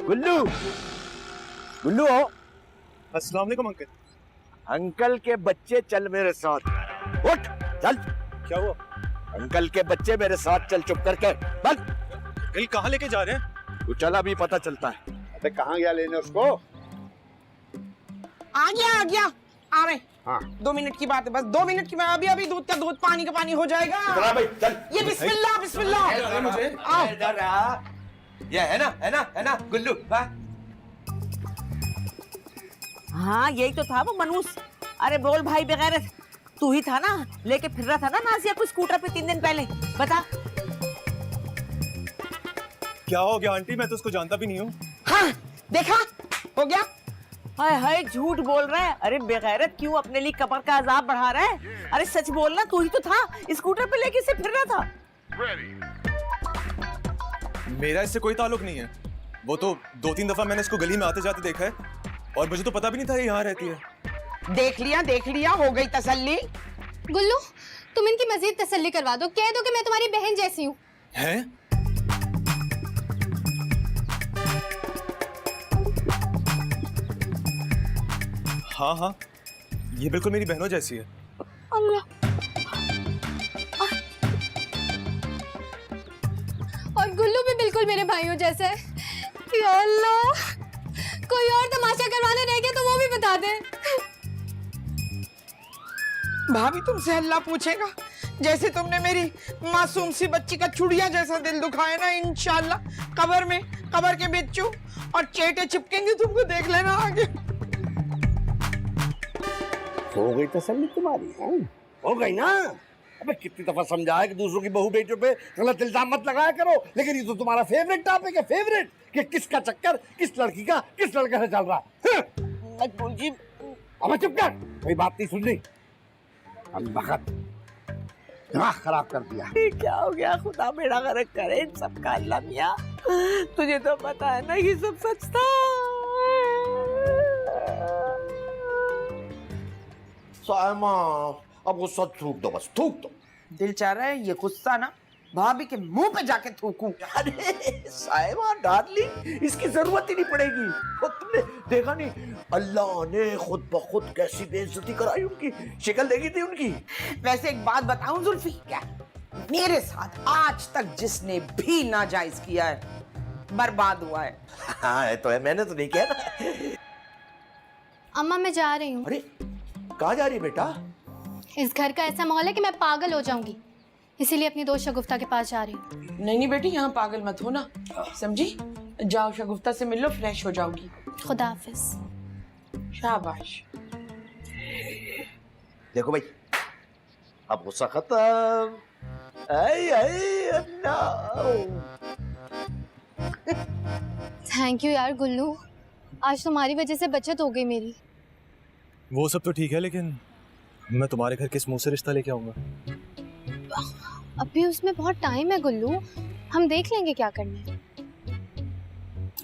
गुल्लू, गुल्लू हो? अस्सलाम वालेकुम अंकल। अंकल के बच्चे चल मेरे साथ। उठ चल। क्या हुआ अंकल के बच्चे मेरे साथ चल, चुप करके बस। अंकल? कहाँ लेके जा रहे हैं? तू चल, अभी पता चलता है। अबे कहाँ गया लेने उसको? आ गया आ रहे। हाँ 2 मिनट की बात है, बस 2 मिनट की। मैं अभी दूध का दूध, पानी का पानी हो जाएगा। चला भाई चल। ये बिस्मिल्लाह बिस्मिल्लाह। मुझे आओ। ये है ना गुल्लू? हाँ यही तो था वो मनूस। अरे बोल भाई बेगैरत, तू ही था ना लेके फिर रहा था ना नाजिया को स्कूटर पे 3 दिन पहले? बता। क्या हो गया आंटी? मैं तो उसको जानता भी नहीं हूँ। हाँ देखा, हो गया। हाय हाय, झूठ बोल रहा है। अरे बेगैरत, क्यों अपने लिए कब्र का अजाब बढ़ा रहा है? अरे सच बोलना, तू ही तो था स्कूटर पे लेके इसे फिर रहा था। मेरा इससे कोई ताल्लुक नहीं है। वो तो 2-3 दफा मैंने इसको गली में आते जाते देखा है और मुझे तो पता भी नहीं था ये यहाँ रहती है। देख लिया, हो गई तसल्ली। गुल्लू, तुम इनकी मजीद तसल्ली करवा दो, कह दो कि मैं तुम्हारी बहन जैसी हूँ। हैं? हाँ, ये बिल्कुल मेरी बहनों जैसी है। अल्लाह। और गुल्लू भी बिल्कुल मेरे भाइयों जैसा है। या अल्लाह, कोई और तमाशा करवाना रह गया तो वो भी बता दे। भाभी तुमसे अल्लाह पूछेगा, जैसे तुमने मेरी मासूम सी बच्ची का चुड़िया जैसा दिल दुखाया ना, इंशाल्लाह कब्र के बिच्छू और चेटे चिपकेंगे तुमको, देख लेना आगे। हो गई तसल्ली तुम्हारी? है हो गई ना? अबे कितनी दफा समझाया कि दूसरों की बहू बेटियों पे गलत इल्जाम मत लगाया करो, लेकिन ये तो तुम्हारा फेवरेट टॉपिक है। फेवरेट कि किसका चक्कर किस लड़की का किस लड़के से चल रहा है। मकबूल जी, अबे चुप कर, कोई बात नहीं सुन ली। वक्त दिमाग खराब कर दिया। क्या हो गया? खुदा बेड़ा गर्क करे इन सब का। अल्लाह मियां, तुझे तो पता है ना ये सब सच था। सायमा, अब गुस्सा थूक दो, बस थूक दो। दिल चाह रहा है ये गुस्सा ना भाभी के मुंह पे जाके थूकूं। अरे सायमा डार्लिंग, इसकी जरूरत ही नहीं पड़ेगी। और तुमने देखा नहीं अल्लाह ने खुद ब खुद कैसी बेइज्जती कराई उनकी, शक्ल देखी थी उनकी। वैसे एक बात बताऊं जुल्फी, क्या मेरे साथ आज तक जिसने भी नाजायज किया है बर्बाद हुआ है। हाँ तो है, मैंने तो नहीं किया ना। अम्मा मैं जा रही हूँ। अरे कहाँ जा रही है बेटा? इस घर का ऐसा माहौल है कि मैं पागल हो जाऊंगी, इसीलिए अपनी दोस्त शगुफ्ता के पास जा रही हूँ। नहीं बेटी, यहाँ पागल मत हो ना, समझी? जाओ शगुफ्ता से मिल लो, फ्रेश हो जाओगी। खुदा हाफिज। शाबाश। देखो भाई, अब गुस्सा खत्म। आई आई थैंक यू यार गुल्लू, आज तुम्हारी वजह से बचत हो गई मेरी। वो सब तो ठीक है, लेकिन मैं तुम्हारे घर किस मुंह से रिश्ता लेके आऊंगा? अभी उसमें बहुत टाइम है गुल्लू, हम देख लेंगे क्या करना है।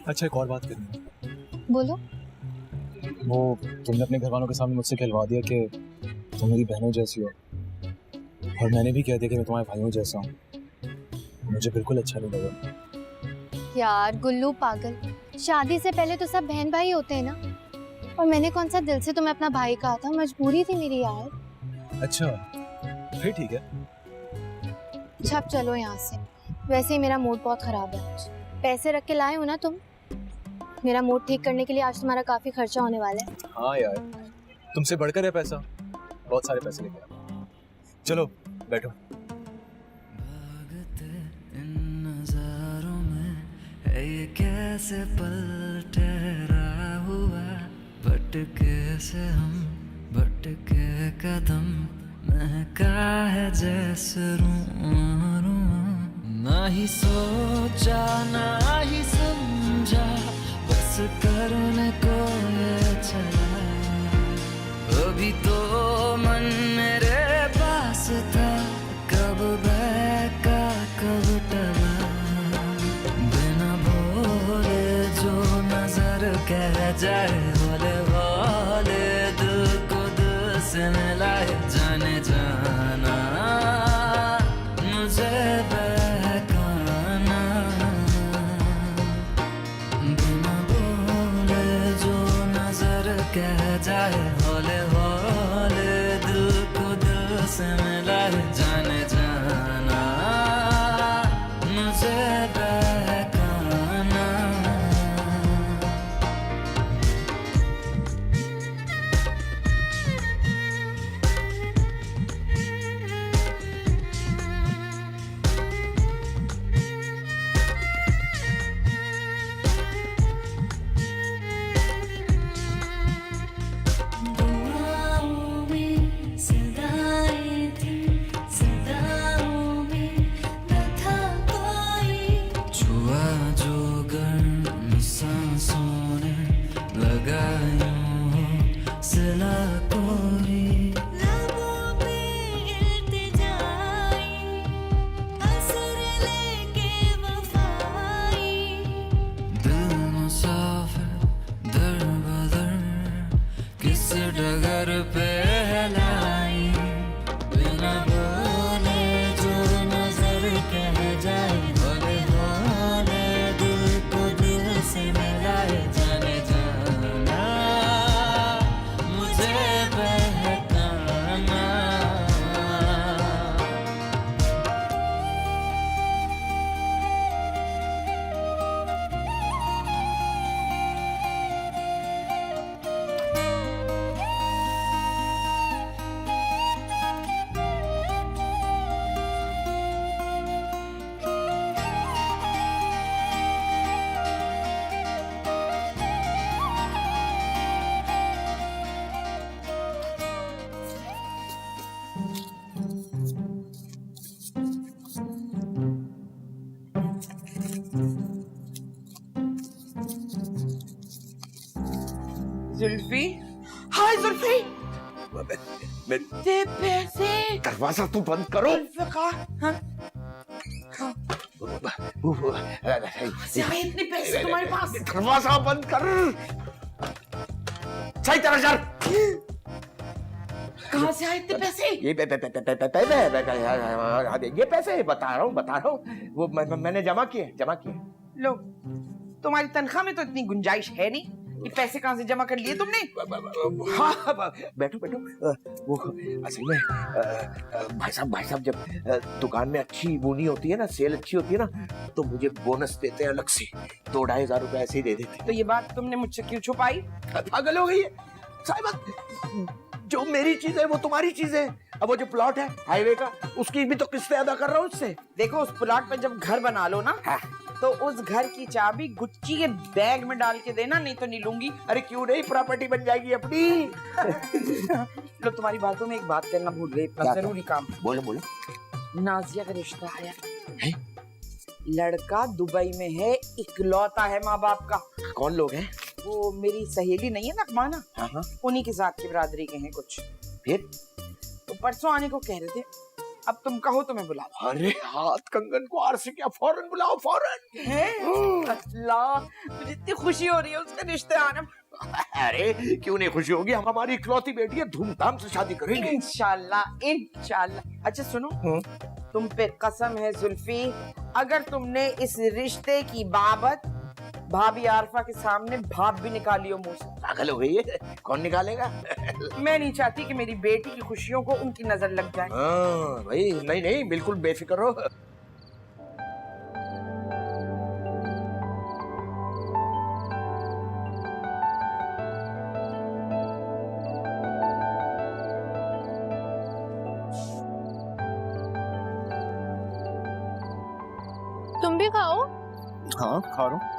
अच्छा एक और बात करनी है। बोलो। वो तुमने अपने घर वालों के सामने मुझसे कहलवा दिया कि तुम मेरी बहनों जैसी हो, और मैंने भी कह दिया कि मैं तुम्हारे भाइयों जैसा हूँ। मुझे बिल्कुल अच्छा नहीं लगा। यार गुल्लू पागल, शादी से पहले तो सब बहन भाई होते हैं ना, और मैंने कौन सा दिल से तुम्हें अपना भाई कहा था, मजबूरी थी मेरी यार। अच्छा फिर ठीक है, अच्छा अब चलो यहाँ से, वैसे ही मेरा मूड बहुत खराब है आज। पैसे रख के लाए हो ना तुम? मेरा मूड ठीक करने के लिए आज तुम्हारा काफी खर्चा होने वाला है। हाँ यार, तुमसे बढ़कर है पैसा, बहुत सारे पैसे लेके आओ। चलो बैठो। नजारों में है ये कैसे पल ठहरा हुआ, भटके से हम भटके कदम, महका है जैसे रूं, ना ही सोचा ना ही समझा, बस करने को ये चला। अभी तो मन मेरे पास था, कब बहका कब टला, बिना बोले जो नजर कह जाए, बोले बोले दिल को दिल से मिलाए, जाने जाना मुझे बहकाना, बिना बोले जो नजर कह जाए, बोले बोले दिल को दिल से मिलाए, जाने जाना मुझे बहकाना। दुआओं में सदाएं थी, सदाओं में न था कोई, छुआ जो गर्म सांसों ने लगायूं हो सिला कोई, लबों पे इल्तिजाई, असर लेके वफाई, दिल मुसाफिर दर बदर किस डगर पे लाई, बिना बोले जो नजर कह जाए, बोले बोले दिल को दिल से मिलाए, जाने जाना मुझे बहकाना। जुल्फी, हाय जुल्फी, मेरी दे पैसे। दरवाजा तू बंद करो। जुल्फिकार, हाँ? से आए इतने पैसे तुम्हारे पास? दरवाजा बंद कर। सही तरह यार। कहाँ से आए इतने पैसे? ये पैसे बता रहा हूँ वो मैंने जमा किए। लो, तुम्हारी तनख्वाह में तो इतनी गुंजाइश है नहीं, ये पैसे कहाँ से जमा कर लिए तुमने? हाँ, बैठो वो असल में भाई साहब जब दुकान में अच्छी बोनी होती है ना, सेल अच्छी होती है ना, तो मुझे बोनस देते हैं अलग से, 2-2.5 रुपए ऐसे ही दे देते। तो ये बात तुमने मुझसे क्यों छुपाई? पागल हो गई है साहिबा, जो मेरी चीज है वो तुम्हारी चीज है। अब वो जो प्लॉट है हाईवे का, उसकी भी तो किस्तें अदा कर रहा हूँ उससे। देखो, उस प्लॉट पे जब घर बना लो ना, हाँ। तो उस घर की चाबी गुच्ची के बैग में डाल के देना, नहीं तो नहीं लूंगी। अरे क्यों नहीं, प्रॉपर्टी बन जाएगी अपनी। लो, तुम्हारी बातों में एक बात करना भूल गई, इतना जरूरी काम। बोलो। नाजिया का रिश्ता आया है। लड़का दुबई में है, इकलौता है माँ बाप का। कौन लोग हैं? वो मेरी सहेली नहीं है नकमाना, हाँ। उन्हीं के साथ की बिरादरी के हैं कुछ। फिर तो परसों आने को कह रहे थे, अब तुम कहो तो मैं बुला। अरे हाथ कंगन को आर से क्या, फौरन बुलाओ, फौरन। अल्लाह, मुझे इतनी खुशी हो रही है उसके रिश्ते आने में। अरे क्यों नहीं खुशी होगी, हम हमारी इकलौती बेटी है, धूमधाम से शादी करेंगे। इंशाल्लाह। अच्छा सुनो, तुम पे कसम है जुल्फी, अगर तुमने इस रिश्ते की बाबत भाभी आरफा के सामने भाप भी निकालियो मुंह से। पागल हो गई है, कौन निकालेगा? मैं नहीं चाहती कि मेरी बेटी की खुशियों को उनकी नजर लग जाए। हाँ भाई, नहीं नहीं, बिल्कुल बेफिक्र हो। तुम भी खाओ। हाँ खा रहा हूँ।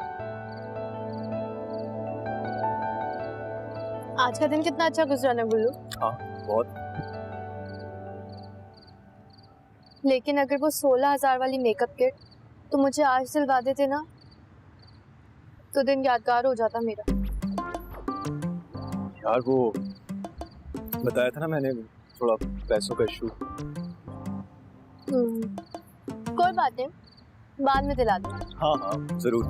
आज का दिन कितना अच्छा गुजरा ना गुल्लू। हाँ बहुत। लेकिन अगर वो 16,000 वाली मेकअप किट तो मुझे आज दिलवा देते ना, तो दिन यादगार हो जाता मेरा। यार वो बताया था ना मैंने, थोड़ा पैसों का इशू। कोई बात नहीं, बाद में दिला दूँ। हाँ हाँ जरूर।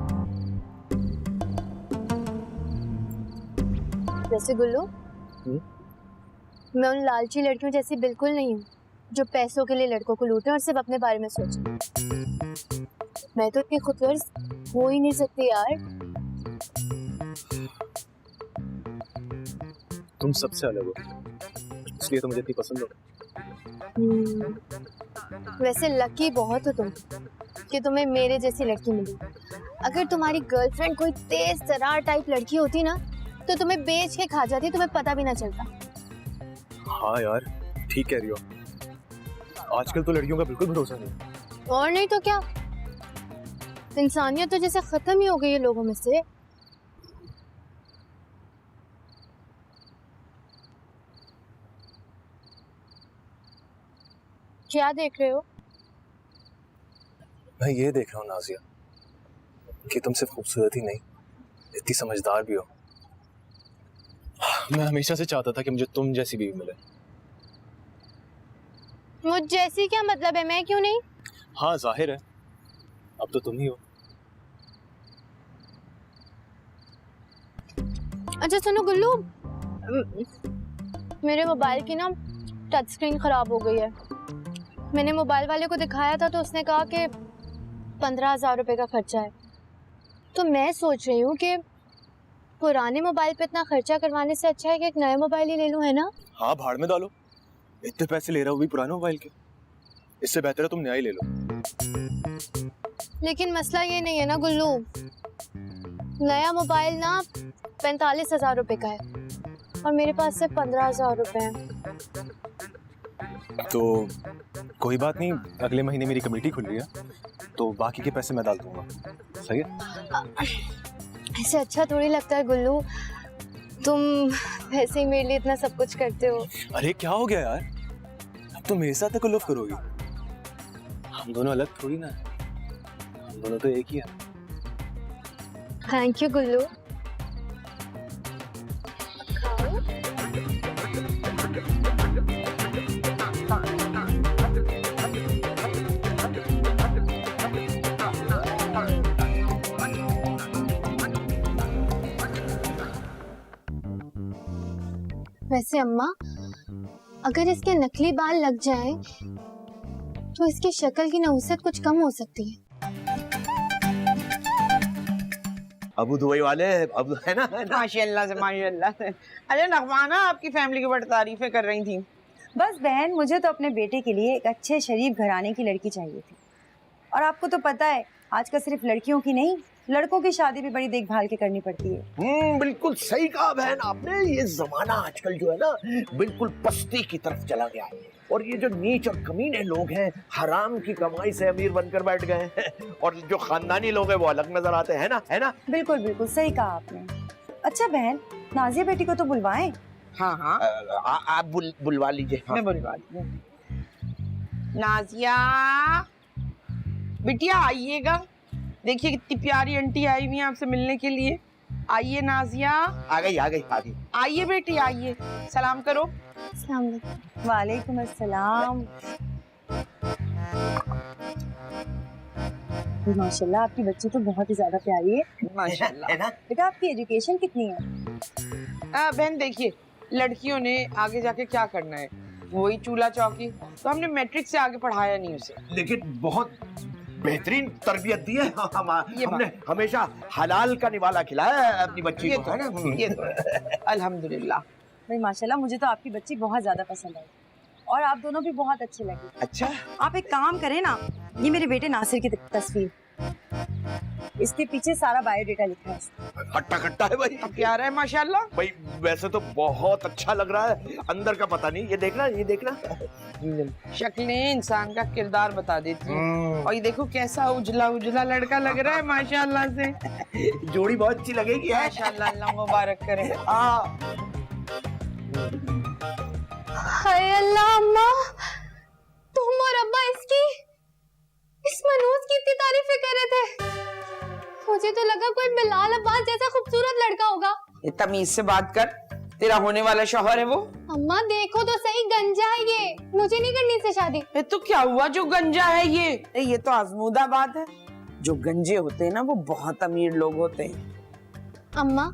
वैसे गुल्लू, मैं उन लालची लड़कियों जैसी बिल्कुल नहीं हूँ जो पैसों के लिए लड़कों को लूटे और सिर्फ अपने बारे में सोचे। मैं तो इतनी खुदगर्ज हो ही नहीं सकती यार। तुम सबसे अलग हो, इसलिए तो मुझे इतनी पसंद हो। वैसे लकी बहुत हो तुम कि तुम्हें मेरे जैसी लड़की मिली। अगर तुम्हारी गर्लफ्रेंड कोई तेज तरार टाइप लड़की होती ना, तो तुम्हें बेच के खा जाती, तुम्हें पता भी ना चलता। हाँ यार ठीक कह रही हो, आजकल तो लड़कियों का बिल्कुल भरोसा नहीं। और नहीं तो क्या, इंसानियत तो जैसे खत्म ही हो गई है लोगों में से। क्या देख रहे हो? मैं ये देख रहा हूँ नाजिया कि तुम सिर्फ खूबसूरत ही नहीं, इतनी समझदार भी हो। मैं हमेशा से चाहता था कि मुझे तुम जैसी बीवी मिले। मुझ जैसी क्या मतलब है, मैं क्यों नहीं? हाँ जाहिर है, अब तो तुम ही हो। अच्छा सुनो गुल्लू, मेरे मोबाइल की ना टच स्क्रीन खराब हो गई है। मैंने मोबाइल वाले को दिखाया था तो उसने कहा कि 15,000 रुपए का खर्चा है। तो मैं सोच रही हूँ कि पुराने मोबाइल पे इतना खर्चा करवाने से अच्छा है कि एक नया मोबाइल ही ले लूँ, है ना? हाँ भाड़ में डालो, इतने पैसे ले रहा हूँ भी पुराने मोबाइल के, इससे बेहतर है तुम नया ही ले लो। लेकिन मसला ये नहीं है ना गुल्लू, नया मोबाइल ना 45,000 रुपए का है और मेरे पास सिर्फ 15,000 रुपए हैं। तो कोई बात नहीं, अगले महीने मेरी कमेटी खुल रही है तो बाकी के पैसे मैं डाल दूंगा, सही है? ऐसे अच्छा थोड़ी लगता है गुल्लू, तुम वैसे ही मेरे लिए इतना सब कुछ करते हो। अरे क्या हो गया यार, अब तो मेरे साथ तकल्लुफ करोगी? हम दोनों अलग थोड़ी ना, हम दोनों तो एक ही है। थैंक यू गुल्लू। वैसे अम्मा, अगर इसके नकली बाल लग जाएं, तो इसकी शक्ल की नहुसत कुछ कम हो सकती है। अबू दुबई वाले, अब है ना? माशाल्लाह से माशाल्लाह से। अरे नगमाना आपकी फैमिली की बड़ी तारीफें कर रही थी। बस बहन, मुझे तो अपने बेटे के लिए एक अच्छे शरीफ घराने की लड़की चाहिए थी। और आपको तो पता है आजकल सिर्फ लड़कियों की नहीं, लड़कों की शादी भी बड़ी देखभाल के करनी पड़ती है। बिल्कुल सही कहा बहन आपने। ये जमाना आजकल जो है ना, बिल्कुल पस्ती की तरफ चला गया है और ये जो नीच और कमीने लोग हैं, हराम की कमाई से अमीर बनकर बैठ गए हैं और जो खानदानी लोग हैं वो अलग नजर आते हैं ना, है ना? बिल्कुल बिल्कुल सही कहा आपने। अच्छा बहन, नाजिया बेटी को तो बुलवाएं। हाँ हाँ, आप बुलवा लीजिए। हाँ। मैं बुलवा दी। नाजिया बिटिया आइएगा, देखिए कितनी प्यारी आंटी आई हुई है आपसे मिलने के लिए। आइए नाजिया। आ गई आ गई आ गई। आइए बेटी आइए, सलाम करो। वालेकुम अस्सलाम। माशाल्लाह आपकी बच्ची तो बहुत ही ज्यादा प्यारी है। माशाल्लाह है ना? बेटा आपकी एजुकेशन कितनी है? बहन देखिए, लड़कियों ने आगे जाके क्या करना है, वही चूल्हा चौकी, तो हमने मैट्रिक से आगे पढ़ाया नहीं उसे। लेकिन बहुत बेहतरीन तरबियत दी है। हमने हमेशा हलाल का निवाला खिलाया है अपनी बच्ची को, है ना? ये तो अल्हम्दुलिल्लाह। भाई माशाल्लाह, मुझे तो आपकी बच्ची बहुत ज्यादा पसंद आई और आप दोनों भी बहुत अच्छे लगे। अच्छा, आप एक काम करें ना, ये मेरे बेटे नासिर की तस्वीर, इसके पीछे सारा बायोडेटा लिखा है। खट्टा खट्टा है भाई, प्यारा है माशाल्लाह। भाई वैसे तो बहुत अच्छा लग रहा है, अंदर का पता नहीं। ये देखना, ये देखना। शक्लें इंसान का किरदार बता देती हैं। और ये देखो कैसा उजला उजला लड़का लग रहा है माशाल्लाह से। जोड़ी बहुत अच्छी लगेगी। माशाल्लाह, अल्लाह मुबारक करे। हाय अल्लाह अम्मा, तुम और अब्बा इस मनूज की इतनी तारीफें कर रहे थे। मुझे तो लगा कोई बिलाल अब्बास जैसा खूबसूरत लड़का होगा। ये तमीज से बात कर, तेरा होने वाला शौहर है वो। अम्मा देखो तो सही, गंजा है ये, मुझे नहीं करनी इससे शादी। तो क्या हुआ जो गंजा है ये तो आजमूदा बात है। जो गंजे होते हैं ना वो बहुत अमीर लोग होते हैं। अम्मा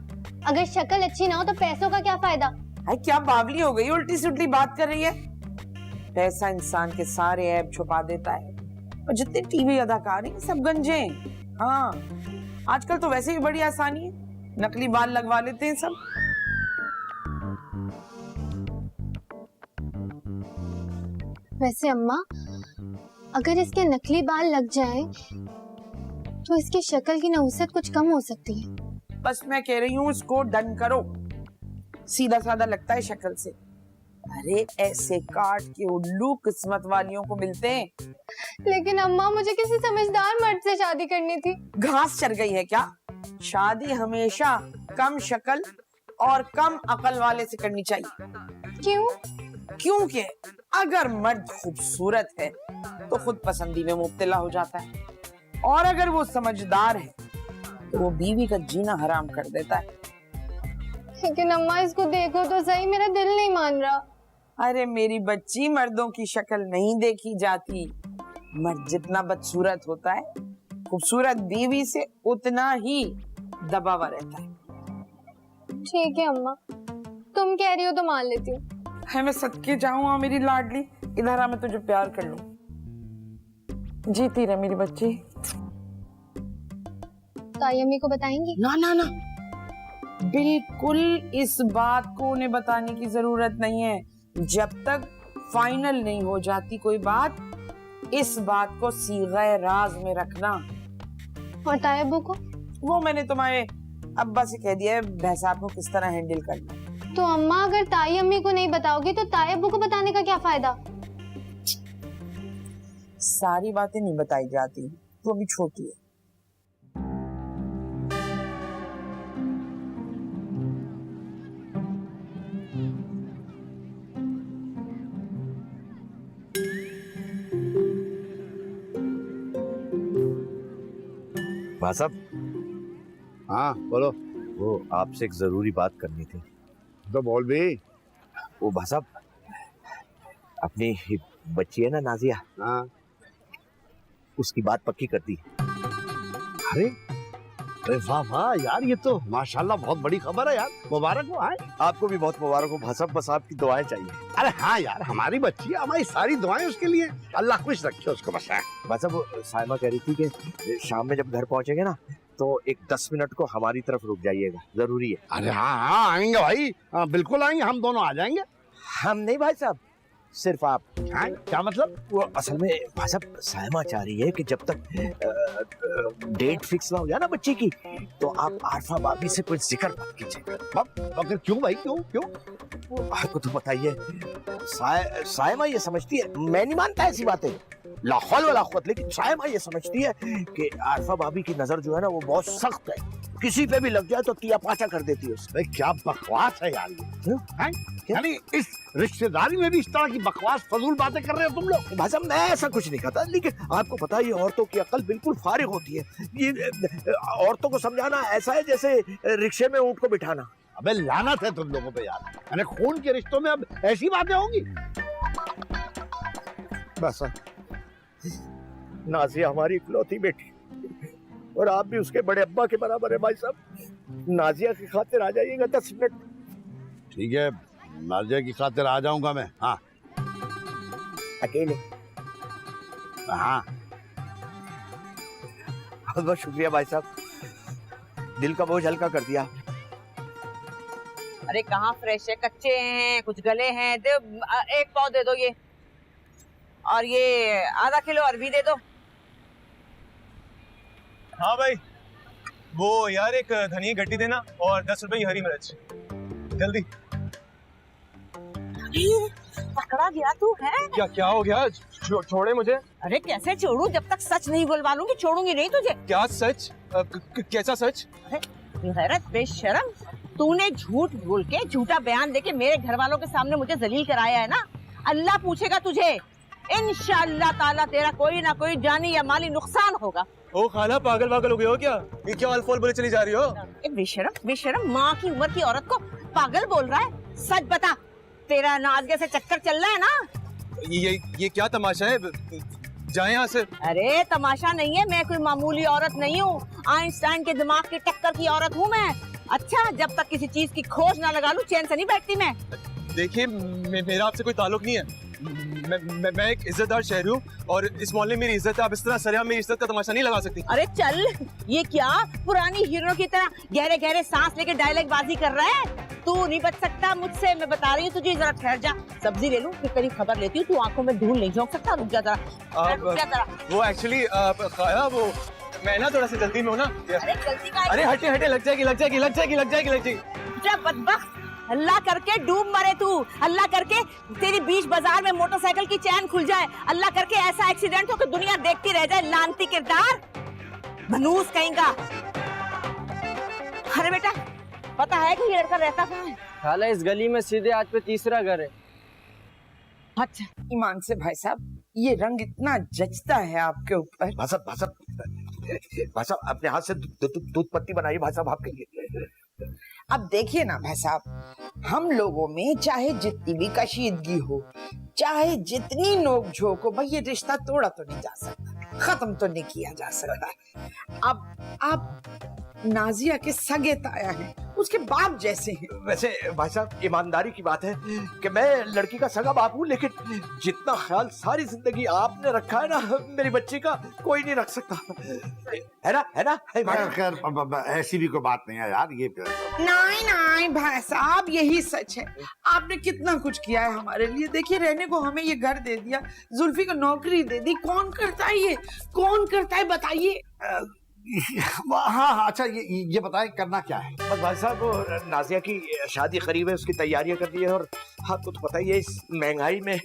अगर शक्ल अच्छी ना हो तो पैसों का क्या फायदा? है क्या बावली हो गई, उल्टी सुल्टी बात कर रही है। पैसा इंसान के सारे ऐब छुपा देता है, और जितने टीवी अदाकार हैं सब गंजे हैं। हाँ, आजकल तो वैसे भी बड़ी आसानी है, नकली बाल लगवा लेते हैं सब। वैसे अम्मा अगर इसके नकली बाल लग जाएं, तो इसकी शक्ल की नहुसत कुछ कम हो सकती है। बस मैं कह रही हूँ इसको डन करो, सीधा साधा लगता है शक्ल से। अरे ऐसे काट के उल्लू किस्मत वालियों को मिलते हैं। लेकिन अम्मा मुझे किसी समझदार मर्द से शादी करनी थी। घास चढ़ गई है क्या? शादी हमेशा कम शक्ल और कम अकल वाले से करनी चाहिए। क्यों? क्योंकि अगर मर्द खूबसूरत है तो खुद पसंदी में मुब्तला हो जाता है, और अगर वो समझदार है तो वो बीवी का जीना हराम कर देता है। लेकिन अम्मा इसको देखो तो सही, मेरा दिल नहीं मान रहा। अरे मेरी बच्ची, मर्दों की शक्ल नहीं देखी जाती। मर्द जितना बदसूरत होता है, खूबसूरत बीवी से उतना ही दबा हुआ रहता है। ठीक है अम्मा, तुम कह रही हो तो मान लेती हूँ। है मैं सदके जाऊँ मेरी लाडली, इधर आ, मैं तुझे प्यार कर लूं। जीती रहे मेरी बच्ची। ताई अम्मी को बताएंगी? ना ना ना, बिल्कुल इस बात को उन्हें बताने की जरूरत नहीं है। जब तक फाइनल नहीं हो जाती कोई बात, इस बात को सीग़े राज में रखना। और ताई अब्बू को? वो मैंने तुम्हारे अब्बा से कह दिया है भैंसा को किस तरह हैंडल करना। तो अम्मा अगर ताई अम्मी को नहीं बताओगी तो ताई अब्बू को बताने का क्या फायदा? सारी बातें नहीं बताई जाती, वो अभी छोटी है। भाई साहब, हाँ बोलो। वो आपसे एक जरूरी बात करनी थी। तो बोल भी। वो भाई साहब, अपनी बच्ची है ना नाजिया, हाँ, उसकी बात पक्की कर दी। अरे अरे वाह वाह यार, ये तो माशाल्लाह बहुत बड़ी खबर है यार, मुबारक हो। आए आपको भी बहुत मुबारक हो भाई साहब, बस आपकी दुआएं चाहिए। अरे हाँ यार, हमारी बच्ची है, हमारी सारी दुआएं उसके लिए। अल्लाह खुश रखे उसको बस। भाई साहब, साइमा कह रही थी कि शाम में जब घर पहुंचेंगे ना तो एक 10 मिनट को हमारी तरफ रुक जाइएगा, जरूरी है। अरे हाँ हाँ आएंगे भाई, हाँ, बिल्कुल आएंगे, हम दोनों आ जाएंगे। हम नहीं भाई साहब, सिर्फ आप। हाँ, क्या मतलब? वो असल में भाई साहब, साइमा चाह रही है कि जब तक डेट फिक्स ना हो जाए ना बच्ची की, तो आप आरफा भाभी से कोई जिक्र मत कीजिए। मगर क्यों भाई, क्यों क्यों? आपको तो बताइए, साइमा ये समझती है, मैं नहीं मानता ऐसी बातें, लाहौल वाला खुद, लेकिन साइमा ये समझती है कि आरफा भाभी की नजर जो है ना वो बहुत सख्त है, किसी पे भी लग जाए तो तिया पाचा कर देती है उससे। क्या बकवास है यार ये, यानी इस रिश्तेदारी में भी इस तरह की बकवास फजूल बातें कर रहे हो तुम लोग? भाई साहब, मैं ऐसा कुछ नहीं कहता, लेकिन आपको पता है ये औरतों की अकल बिल्कुल फारिग होती है। ये औरतों को समझाना ऐसा है जैसे रिक्शे में ऊंट को बिठाना। अबे लानत है तुम लोगों पे यार, यानी खून के रिश्तों में अब ऐसी बातें होंगी? बस नाजिया हमारी इकलौती बेटी, और आप भी उसके बड़े अब्बा के बराबर है भाई साहब। नाजिया की खातिर आ जाइएगा 10 मिनट। ठीक है, नाजिया की खातिर आ जाऊंगा मैं। हाँ अकेले? हाँ बहुत बहुत शुक्रिया भाई साहब, दिल का बोझ हल्का कर दिया। अरे कहाँ फ्रेश है, कच्चे हैं, कुछ गले हैं। दे एक पाव दे दो ये, और ये आधा किलो अरबी दे दो। हाँ भाई, वो यार एक धनिया गड्डी देना और 10 रुपए की हरी मिर्च, जल्दी। पकड़ा गया तू है? क्या हो गया? छोड़े मुझे। अरे कैसे छोड़ू, जब तक सच नहीं बुलवा लूंगी छोड़ूंगी नहीं तुझे। क्या सच? कैसा सच? गैरत बेशरम, तूने झूठ बोल के, झूठा बयान देके मेरे घर वालों के सामने मुझे जलील कराया है ना। अल्लाह पूछेगा तुझे, इंशाअल्लाह ताला तेरा कोई ना कोई जानी या माली नुकसान होगा। ओ खाला, पागल हो गए हो क्या? ये क्या अल्फोल बोले चली जा रही हो? बेशरम माँ की उम्र की औरत को पागल बोल रहा है। सच बता, तेरा नाज़िया से चक्कर चल रहा है ना? ये क्या तमाशा है? जाए यहाँ से। अरे तमाशा नहीं है, मैं कोई मामूली औरत नहीं हूँ, आइंस्टाइन के दिमाग की टक्कर की औरत हूँ मैं। अच्छा, जब तक किसी चीज की खोज ना लगा लूं चैन से नहीं बैठती मैं। देखिए, मेरा आपसे कोई ताल्लुक नहीं है। मैं एक इज्जतदार शहरी हूँ और इस मोहल्ले में मेरी इज्जत है। आप इस तरह सरेआम मेरी इज्जत का तमाशा नहीं लगा सकती। अरे चल, ये क्या पुरानी हीरो की तरह गहरे गहरे सांस लेके डायलॉग बाजी कर रहा है? तू नहीं बच सकता मुझसे, मैं बता रही हूँ तुझे। जरा ठहर जा, सब्जी ले लूं फिर तेरी खबर लेती हूँ। तू आंखों में धूल नहीं झोंक सकता, रुक जा जरा। वो एक्चुअली वो मैं ना थोड़ा सा जल्दी में हूँ ना। अरे जल्दी का, अरे हटे, लग जाएगी। बदबख्त, अल्लाह करके डूब मरे तू, अल्लाह करके तेरी बीच बाजार में मोटरसाइकिल की चैन खुल जाए, अल्लाह करके ऐसा एक्सीडेंट हो कि दुनिया देखती रह जाए। लानती किरदार, मनूस कहेगा। अरे बेटा, पता है कि ये लड़का रहता कहाँ है? खाला, इस गली में सीधे आज पे तीसरा घर है। अच्छा ईमान से भाई साहब, ये रंग इतना जचता है आपके ऊपर। भाई साहब अपने हाथ से दूध पत्ती बनाइए भाई साहब आपके लिए। अब देखिए ना भाई साहब, हम लोगों में चाहे जितनी भी कशीदगी हो, चाहे जितनी नोक झोंक हो, भाई ये रिश्ता तोड़ा तो नहीं जा सकता, खत्म तो नहीं किया जा सकता। अब आप नाजिया के सगे ताया हैं, उसके बाप जैसे हैं। वैसे भाई साहब, ईमानदारी की बात है कि मैं लड़की का सगा बाप हूँ, लेकिन जितना ख्याल सारी जिंदगी आपने रखा है ना मेरी बच्ची का, कोई नहीं रख सकता। है ना? खैर ऐसी भी कोई बात नहीं है यार। ये नहीं भाई साहब, यही सच है। आपने कितना कुछ किया है हमारे लिए। देखिए, रहने को हमें ये घर दे दिया, जुल्फी को नौकरी दे दी। कौन करता है ये, कौन करता है बताइए? हाँ, अच्छा ये बताएं करना क्या है? बस भाई साहब, नाजिया की शादी करीब है, उसकी तैयारियां कर दी है, और आपको तो पता ही है इस महंगाई में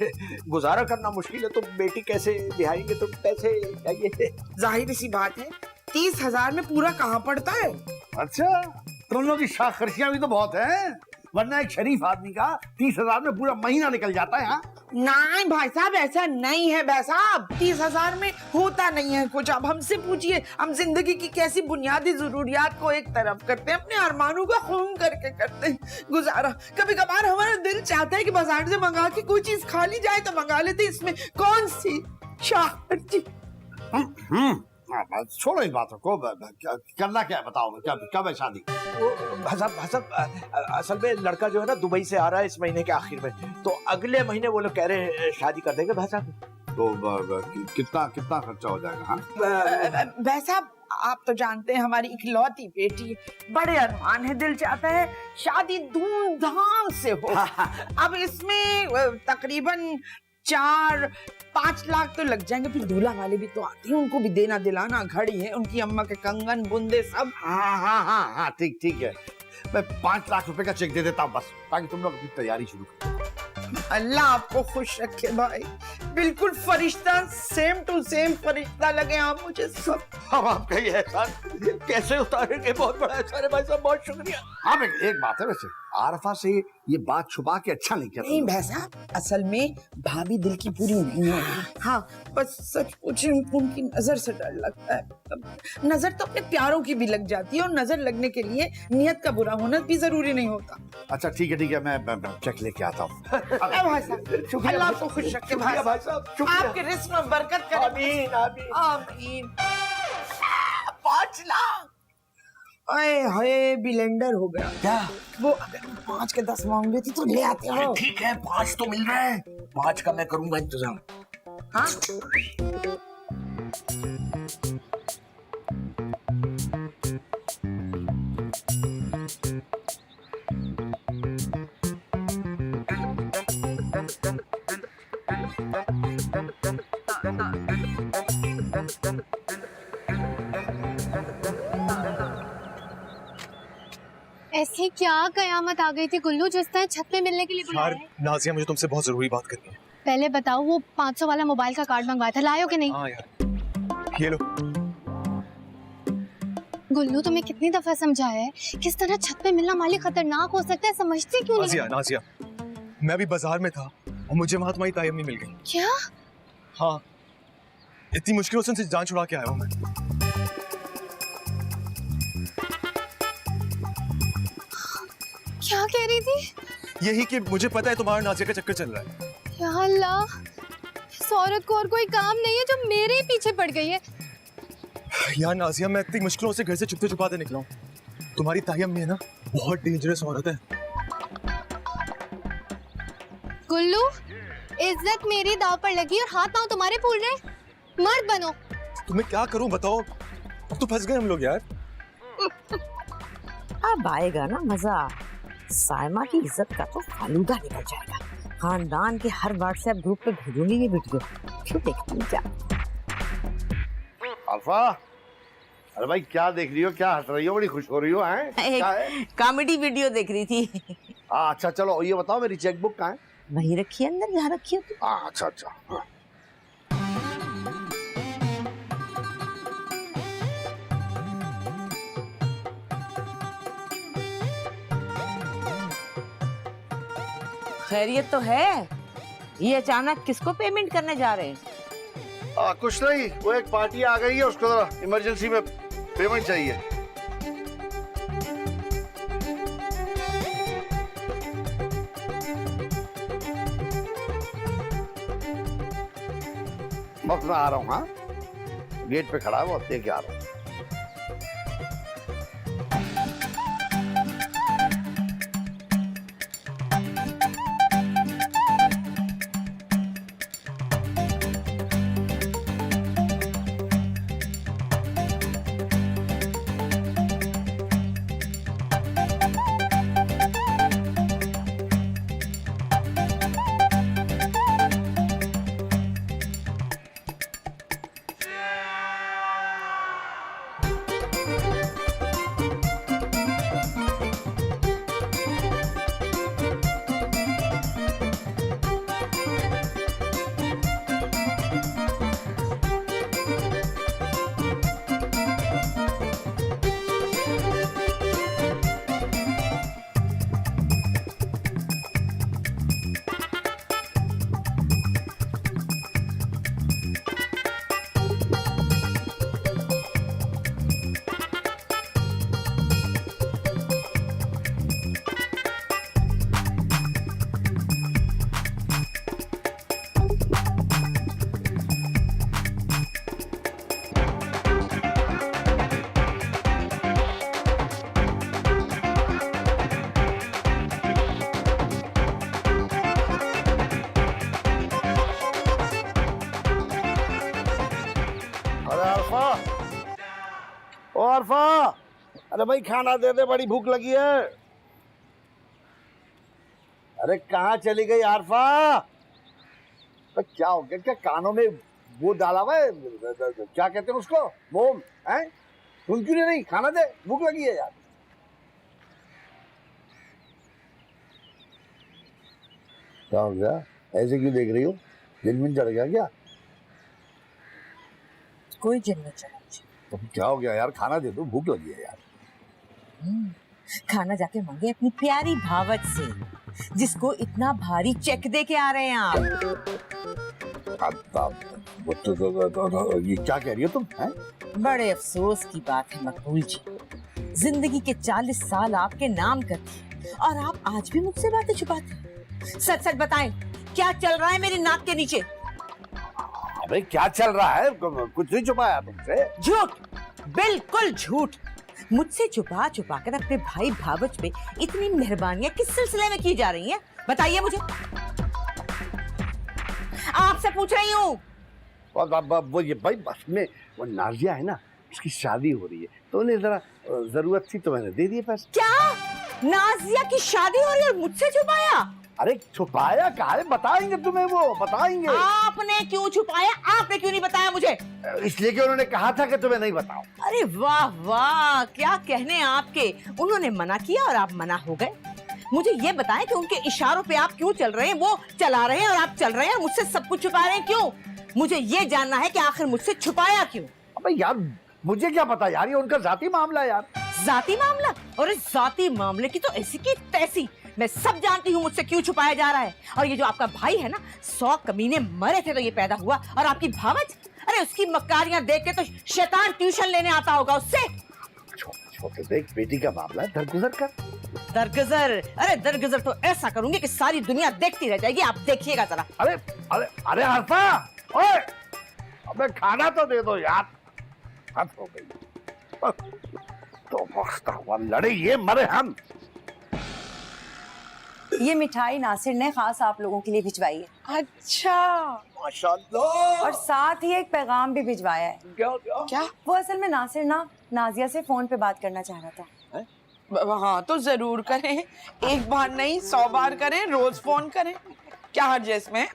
गुजारा करना मुश्किल है, तो बेटी कैसे दिहाएंगे, तो पैसे चाहिए। जाहिर सी बात है, 30,000 में पूरा कहाँ पड़ता है? अच्छा, तुम लोग की शाख खर्चियां भी तो बहुत है, वरना एक शरीफ आदमी का 30,000 में पूरा महीना निकल जाता है। हाँ? नहीं भाई साहब, ऐसा नहीं है भाई साहब, 30,000 में होता नहीं है कुछ। अब हमसे पूछिए, हम जिंदगी की कैसी बुनियादी जरूरियात को एक तरफ करते हैं, अपने अरमानों का खून करके करते हैं गुजारा। कभी कभार हमारा दिल चाहता है कि बाजार से मंगा के कोई चीज खा ली जाए तो मंगा लेते, इसमें कौन सी शाख खर्ची। छोड़ो इस बातों को, करना क्या है बताओ, कब है शादी? भाई साहब, असल में लड़का जो है ना दुबई से आ रहा है इस महीने के आखिर में, तो अगले महीने वो लोग कह रहे हैं शादी कर देंगे भाई साहब। तो कितना खर्चा हो जाएगा? हाँ भाई साहब, आप तो जानते हैं हमारी इकलौती बेटी, बड़े अरमान है, दिल चाहता है शादी धूमधाम से हो। अब इसमें तकरीबन 4-5 लाख तो लग जाएंगे। फिर दूल्हा वाले भी तो आते हैं, उनको भी देना दिलाना, घड़ी है, उनकी अम्मा के कंगन बुंदे सब। हाँ, ठीक है। मैं 5 लाख रुपए का चेक दे देता हूँ बस, ताकि तुम लोग अपनी तैयारी शुरू करो। अल्लाह आपको खुश रखे भाई, बिल्कुल फरिश्ता, सेम टू सेम फरिश्ता लगे आप मुझे सब। हम आपका ये एहसान कैसे उतारेंगे, बहुत बड़ा एहसान है भाई साहब, बहुत शुक्रिया। हाँ, एक बात है, वैसे आरफा से ये बात छुपा के अच्छा नहीं किया। नहीं भाई साहब, असल में भाभी दिल की पूरी नहीं है। हाँ, बस सच पूछे उनकी नजर से डर लगता है। नजर तो अपने प्यारों की भी लग जाती है, और नजर लगने के लिए नियत का बुरा होना भी जरूरी नहीं होता। अच्छा ठीक है, मैं चेक लेके आता हूँ। भाई साहब, अल्लाह आपको खुश रखे भाई साहब, आपके रिस्क में बरकत करे। आमीन आमीन आमीन। 5 लाख, अरे हाय, बिलेंडर हो गया। क्या वो अगर 5 के 10 मांग लेती तो ले आते हो। ठीक है, 5 तो मिल रहा है, 5 का मैं करूंगा इंतजाम। हाँ ऐसी क्या कयामत आ गई थी गुल्लू जिस तरह छत पे मिलने के लिए बुलाया यार है? नाजिया मुझे तुमसे बहुत जरूरी बात करनी है। पहले बताओ वो 500 वाला मोबाइल का कार्ड मंगवाया था, लाए हो कि नहीं? हाँ यार ये लो। गुल्लू तुम्हें कितनी दफा समझाया है किस तरह छत पे मिलना माली खतरनाक हो सकता है, समझते क्यों नहीं? नाजिया नाजिया मैं अभी बाजार में था और मुझे वहां तुम्हारी तायम नहीं मिल गई। क्या? हाँ इतनी मुश्किलों से उनसे जान छुड़ा के आया हूँ मैं। क्या कह रही थी? यही कि मुझे पता है तुम्हारा नाजिया का चक्कर चल रहा है। या अल्लाह, इस औरत को और कोई काम नहीं है जो मेरे ही पीछे पड़ गई है। यार नाजिया मैं इतनी मुश्किलों से घर से छुपते छुपाते निकला हूँ। तुम्हारी तायम में है ना बहुत डेंजरस औरत है। गुल्लू इज्जत मेरी दाव पर लगी और हाथ पांव तुम्हारे फूल रहे, मर्द बनो। तुम्हें क्या करूं बताओ, अब तो फंस गए हम लोग यार। अब आएगा ना मजा, साइमा की इज्जत का तो फालूदा निकल जाएगा। खानदान के हर व्हाट्सएप ग्रुप पे भेजूंगी ये वीडियो, क्यों देखती जा। अल्फा, अरे भाई क्या देख रही हो, क्या हंस रही हो, बड़ी खुश हो रही हो हैं? क्या है? कॉमेडी वीडियो देख रही थी। अच्छा चलो ये बताओ मेरी चेकबुक कहाँ है? वही रखी है अंदर जहाँ रखी है। अच्छा अच्छा हाँ। खैरियत तो है, ये अचानक किसको पेमेंट करने जा रहे हैं? कुछ नहीं, वो एक पार्टी आ गई है, उसको जरा इमरजेंसी में पेमेंट चाहिए। वक्त में आ रहा हूँ। हाँ गेट पे खड़ा है वो, दे के आ रहा हूँ। ओ अरफा, अरे भाई खाना दे दे, बड़ी भूख लगी है। अरे कहाँ चली गई अरफा? तो क्या हो गया, क्या कानों में वो डाला हुआ है, क्या कहते हैं उसको, मोम है? सुन क्यों नहीं, खाना दे, भूख लगी है यार। क्या हो गया, ऐसे क्यों देख रही हो, जिन चढ़ गया क्या? कोई जिन नहीं चढ़ा। तो क्या हो गया यार, खाना दे दो, भूख लगी है यार। खाना जाके मांगे अपनी प्यारी भावच से, जिसको इतना भारी चेक दे के आ रहे हैं आप। ये क्या कह रही हो तुम हैं? बड़े अफसोस की बात है मकबूल जी, जिंदगी के 40 साल आपके नाम कर दिए और आप आज भी मुझसे बातें छुपाते हैं। सच सच बताएं, क्या चल रहा है मेरी नाक के नीचे? अबे क्या चल रहा है, कुछ नहीं छुपाया तुमसे। झूठ, बिल्कुल झूठ। मुझसे छुपा छुपा कर अपने भाई भावच पे इतनी मेहरबानियां किस सिलसिले में की जा रही हैं? बताइए मुझे, आपसे पूछ रही हूँ। वो ये भाई बस में वो नाजिया है ना, उसकी शादी हो रही है, तो उन्हें जरा जरूरत थी तो मैंने दे दिए पैसे। क्या नाजिया की शादी हो रही है और मुझसे छुपाया? अरे छुपाया कहा है, बताएंगे तुम्हें, वो बताएंगे। आपने क्यों छुपाया? आपने क्यों नहीं बताया मुझे? इसलिए कि उन्होंने कहा था कि तुम्हें नहीं बताओ। अरे वाह वाह, क्या कहने आपके। उन्होंने मना किया और आप मना हो गए। मुझे ये बताएं कि उनके इशारों पे आप क्यों चल रहे हैं? वो चला रहे हैं और आप चल रहे हैं, मुझसे सब कुछ छुपा रहे हैं, क्यों? मुझे ये जानना है कि आखिर मुझसे छुपाया क्यों? अबे यार मुझे क्या पता यार, ये उनका जाती मामला है यार। जाती मामला? और इस जाती मामले की तो ऐसी की तैसी। मैं सब जानती हूँ मुझसे क्यों छुपाया जा रहा है। और ये जो आपका भाई है ना, 100 कमीने मरे थे तो ये पैदा हुआ। और आपकी भावच, अरे उसकी मक्कारियां देख के तो शैतान ट्यूशन लेने आता होगा उससे। छोटे देख, बेटी का मामला है, दरगुजर कर। दरगुजर? अरे दरगुजर तो ऐसा करूंगी कि सारी दुनिया देखती रह जाएगी, आप देखिएगा जरा। अरे अरे अरे हर्षा, ओए अबे खाना तो दे दो यार। हद हो गई तो वक्त हुआ, लड़े ये मरे हम। ये मिठाई नासिर ने खास आप लोगों के लिए भिजवाई है। अच्छा, माशाल्लाह। और साथ ही एक पैगाम भी भिजवाया है। क्या? वो असल में नासिर ना नाजिया से फोन पे बात करना चाह रहा था। हाँ तो जरूर करें, एक बार नहीं 100 बार करें, रोज फोन करें, क्या हर्ज है इसमें?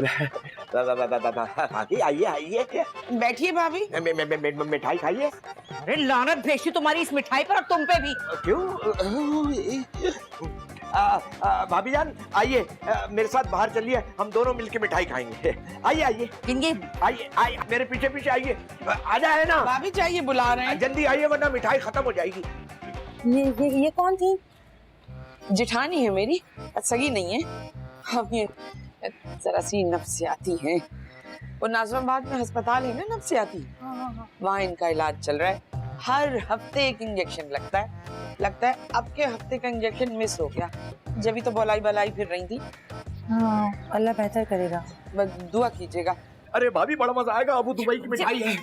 भाभी आइए आइए, बैठिए भाभी। मिठाई खाइए। अरे लानत भेजती तुम्हारी इस मिठाई पर और तुम पे भी। क्यों? भाभी जान आइए, मेरे साथ बाहर चलिए, हम दोनों मिलके मिठाई खाएंगे। आइए आइए आइए आइए, मेरे पीछे पीछे आइए। आ जाए ना भाभी, चाहिए बुला रहे हैं। जल्दी आइए वरना मिठाई खत्म हो जाएगी। ये कौन थी? जेठानी है मेरी, सगी नहीं है। हम ये जरा सी नफ्सियाती हैं। वो नाज़िमाबाद में अस्पताल है ना नफ्सियाती, वहाँ इनका इलाज चल रहा है। हर हफ्ते एक इंजेक्शन लगता है अब के हफ्ते का इंजेक्शन मिस हो गया, जब तो बलाई फिर रही थी। हाँ, अल्लाह बेहतर करेगा, बस दुआ कीजिएगा। अरे भाभी बड़ा मजा आएगा, अबू दुबई की मिठाई है।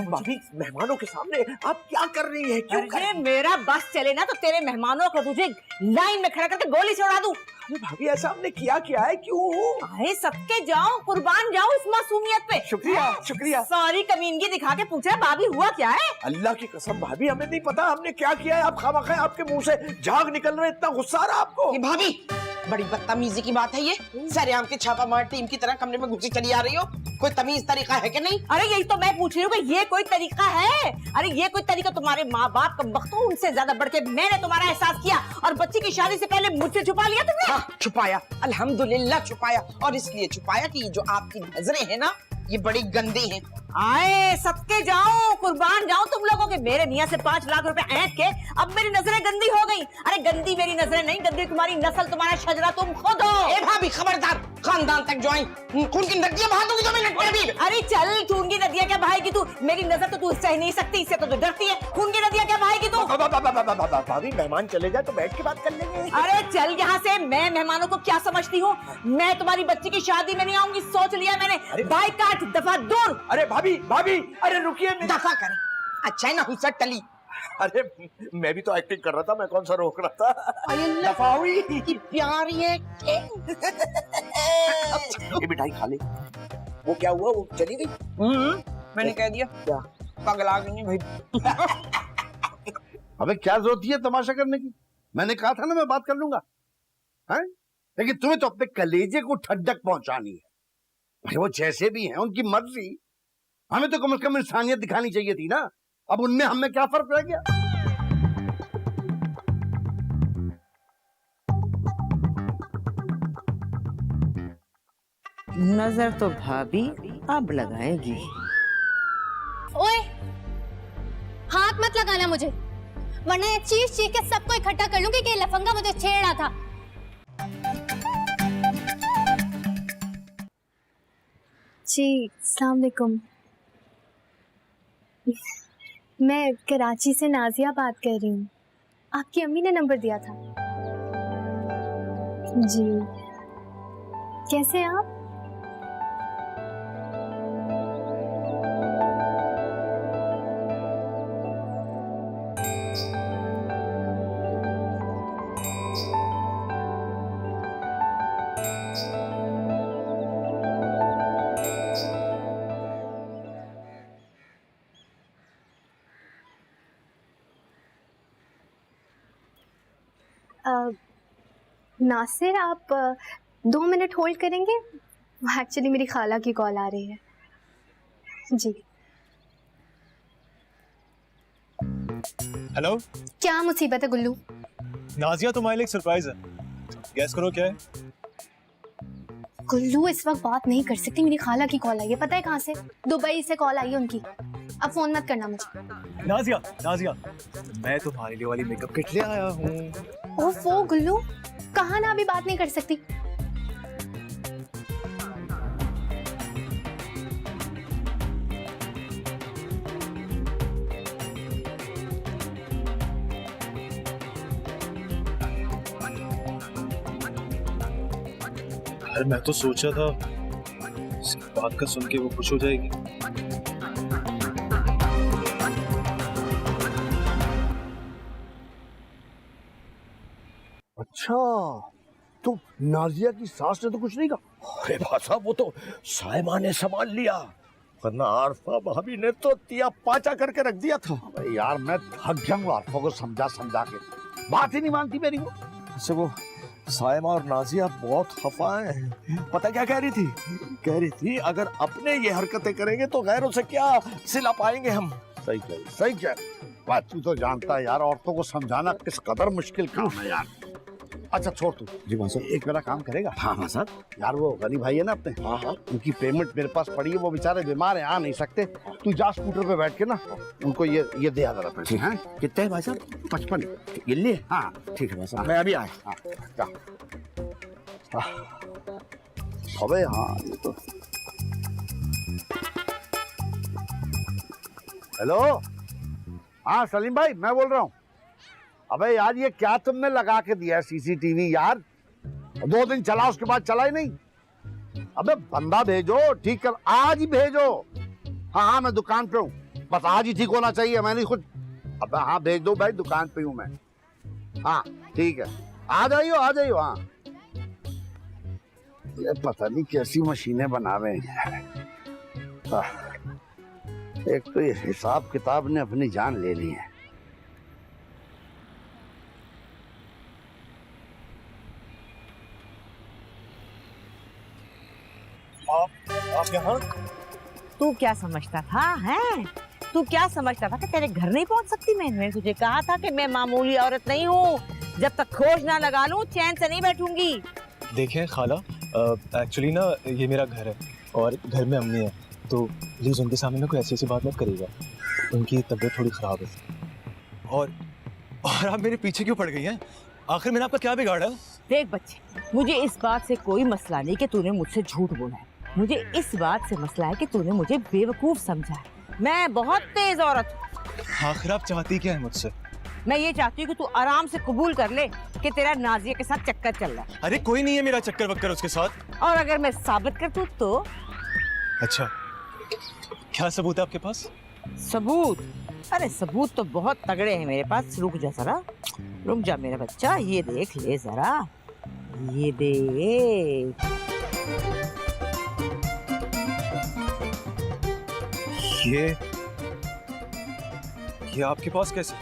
भाभी मेहमानों के सामने आप क्या कर रही हैं? क्यों अरे मेरा बस चले ना तो तेरे मेहमानों को तुझे लाइन में खड़ा करके गोली से उड़ा दूं। अरे भाभी ऐसा हमने किया क्या है? क्यों? अरे सबके जाओ, कुर्बान जाओ इस मासूमियत पे। शुक्रिया शुक्रिया। सारी कमीनगी दिखा के पूछा भाभी हुआ क्या है? अल्लाह की कसम भाभी हमें नहीं पता हमने क्या किया है। आप खामखा आपके मुंह से झाग निकल रहे, इतना गुस्सा आ रहा आपको। ये भाभी बड़ी बदतमीजी की बात है ये। सरेआम के छापा मार टीम की तरह कमरे में घुसी चली आ रही हो, कोई तमीज तरीका है कि नहीं? अरे यही तो मैं पूछ रही हूँ कि ये कोई तरीका है? अरे ये कोई तरीका? तुम्हारे माँ बाप का वक्त हो, उनसे ज्यादा बढ़ के मैंने तुम्हारा एहसास किया और बच्ची की शादी से पहले मुझसे छुपा लिया तुमने। हाँ, छुपाया, अल्हम्दुलिल्लाह छुपाया। और इसलिए छुपाया कि जो आपकी नजरें हैं ना, ये बड़ी गंदी हैं। आए सदके जाओ, कुर्बान जाओ तुम लोगों के। मेरे मियाँ से 5 लाख रुपए ऐंठ के अब मेरी नजरें गंदी हो गई। अरे गंदी मेरी नजरें नहीं, गंदी तुम्हारी नस्ल, तुम्हारा शजरा तुम खुद हो। ए भाभी खबरदार, खानदान तक जो आई खून की नदियां बहा दूंगी 2 मिनट में भी। अरे चल, खून की नदियां क्या बहाएगी तू? मेरी नजर तो तू सह नहीं सकती, इससे तो तू डरती है। खून की नदियां क्या बहाएगी तू? भाभी मेहमान चले जाए तो बैठ के बात कर लेंगे। अरे चल यहाँ से। मैं मेहमानों को क्या समझती हूँ? मैं तुम्हारी बच्ची की शादी में नहीं आऊंगी, सोच लिया मैंने। बाइकाट, दफा दूर। अरे भाभी भाभी, अरे रुकिए। दफा करें, अच्छा है ना हुसट टली। अरे मैं भी तो एक्टिंग कर रहा था, मैं कौन सा रोक रहा था। दफा हुई की प्यारी है। ये मिठाई खा ले। वो क्या हुआ, वो चली गई? मैंने कह दिया क्या? पगला गई है भाई। अबे क्या जरूरत है तमाशा करने की? मैंने कहा था ना मैं बात कर लूंगा, हैं? लेकिन तुम्हें तो अपने कलेजे को ठंडक पहुंचानी है। भाई वो जैसे भी हैं उनकी मर्जी, हमें तो कम से कम इंसानियत दिखानी चाहिए थी ना। अब उनमें हमें क्या फर्क रह गया? नजर तो भाभी अब लगाएगी। ओए, हाथ मत लगाना मुझे, वरना ये चीख चीख के सबको इकट्ठा कर लूंगी कि ये लफंगा मुझे छेड़ रहा था। जी अस्सलाम वालेकुम। मैं कराची से नाजिया बात कर रही हूँ। आपकी अम्मी ने नंबर दिया था। जी, कैसे हैं आप? नासिर, आप 2 मिनट होल्ड करेंगे? एक्चुअली मेरी खाला की कॉल आ रही है जी। हेलो, क्या मुसीबत है गुल्लू? नाजिया, तुम्हारे लिए एक सरप्राइज है। गैस करो क्या है? गुल्लू इस वक्त बात नहीं कर सकती, मेरी खाला की कॉल आई है। पता है कहाँ से? दुबई से कॉल आई है उनकी। अब फोन मत करना मुझे। नाजिया, नाजिया, मैं तुम्हारे लिए वाली मेकअप किट ले आया हूँ। ओफो गुल्लू, कहा ना अभी बात नहीं कर सकती। अरे मैं तो सोचा था इस बात का सुन के वो खुश हो जाएगी। अच्छा, तो नाजिया की सास ने तो कुछ नहीं कहा? अरे भाई साहब, वो तो साइमा ने संभाल लिया, वरना आरफा भाभी ने तो तिया पाचा करके रख दिया था। अरे यार मैं थक गया हूँ आरफा को समझा समझा के, बात ही नहीं मानती मेरी वो। वैसे वो साइमा और नाजिया बहुत खफा हैं। पता क्या कह रही थी? कह रही थी अगर अपने ये हरकतें करेंगे तो गैरों से क्या सिला पाएंगे हम। सही कह, सही कह। बात तू तो जानता है यार, औरतों को समझाना किस कदर मुश्किल काम है यार। अच्छा छोड़ तू जी भाई साहब, एक मेरा काम करेगा? हाँ हाँ साहब। यार वो गनी भाई है ना अपने, हाँ हाँ, उनकी पेमेंट मेरे पास पड़ी है, वो बेचारे बीमार हैं, आ नहीं सकते। तू जा स्कूटर पे बैठ के ना उनको ये दे आ जरा पैसे। हैं कितने भाई साहब? 55। ये लिए? हाँ ठीक है भाई साहब, मैं अभी आया। हाँ जा। अबे हाँ ये तो। हेलो, हाँ सलीम भाई मैं बोल रहा हूँ। अबे यार ये क्या तुमने लगा के दिया है सीसीटीवी यार? 2 दिन चला उसके बाद चला ही नहीं। अबे बंदा भेजो, ठीक कर, आज ही भेजो। हाँ हाँ मैं दुकान पे हूँ, बस आज ही ठीक होना चाहिए, मैं नहीं खुद। अबे हाँ भेज दो भाई, दुकान पे हूँ मैं। हाँ ठीक है, आ जाइयो आ जाइयो। हाँ ये पता नहीं कैसी मशीनें बना रहे हैं। एक तो ये हिसाब किताब ने अपनी जान ले ली है। आप यहाँ? तू क्या समझता था? हैं? तू क्या समझता था कि तेरे घर नहीं पहुंच सकती? मैंने तुझे कहा था कि मैं मामूली औरत नहीं हूँ, जब तक खोज ना लगा लूं चैन से नहीं बैठूंगी। देखिए खाला, एक्चुअली ना ये मेरा घर है और घर में अम्मी है, तो प्लीज़ उनके सामने ना कोई ऐसी बात मत करिएगा। उनकी तबीयत थोड़ी ख़राब है। और आप मेरे पीछे क्यों पड़ गई हैं? आखिर मैंने आपका क्या बिगाड़ा? देख बच्चे, मुझे इस बात से कोई मसला नहीं कि तूने मुझसे झूठ बोला है। मुझे इस बात से मसला है कि तूने मुझे बेवकूफ समझा है। मैं बहुत तेज औरत हूँ। आखिर आप चाहती क्या है मुझसे? मैं ये चाहती हूँ कि तू आराम से कबूल कर ले कि तेरा नाजिया के साथ चक्कर चल रहा है। अरे कोई नहीं है मेरा चक्कर वक्कर उसके साथ। और अगर मैं साबित कर दूँ तो? अच्छा, क्या सबूत है आपके पास? सबूत? अरे सबूत तो बहुत तगड़े हैं मेरे पास। रुक जा जरा, रुक जा मेरा बच्चा, ये देख ले जरा, ये देख। ये आपके पास कैसे?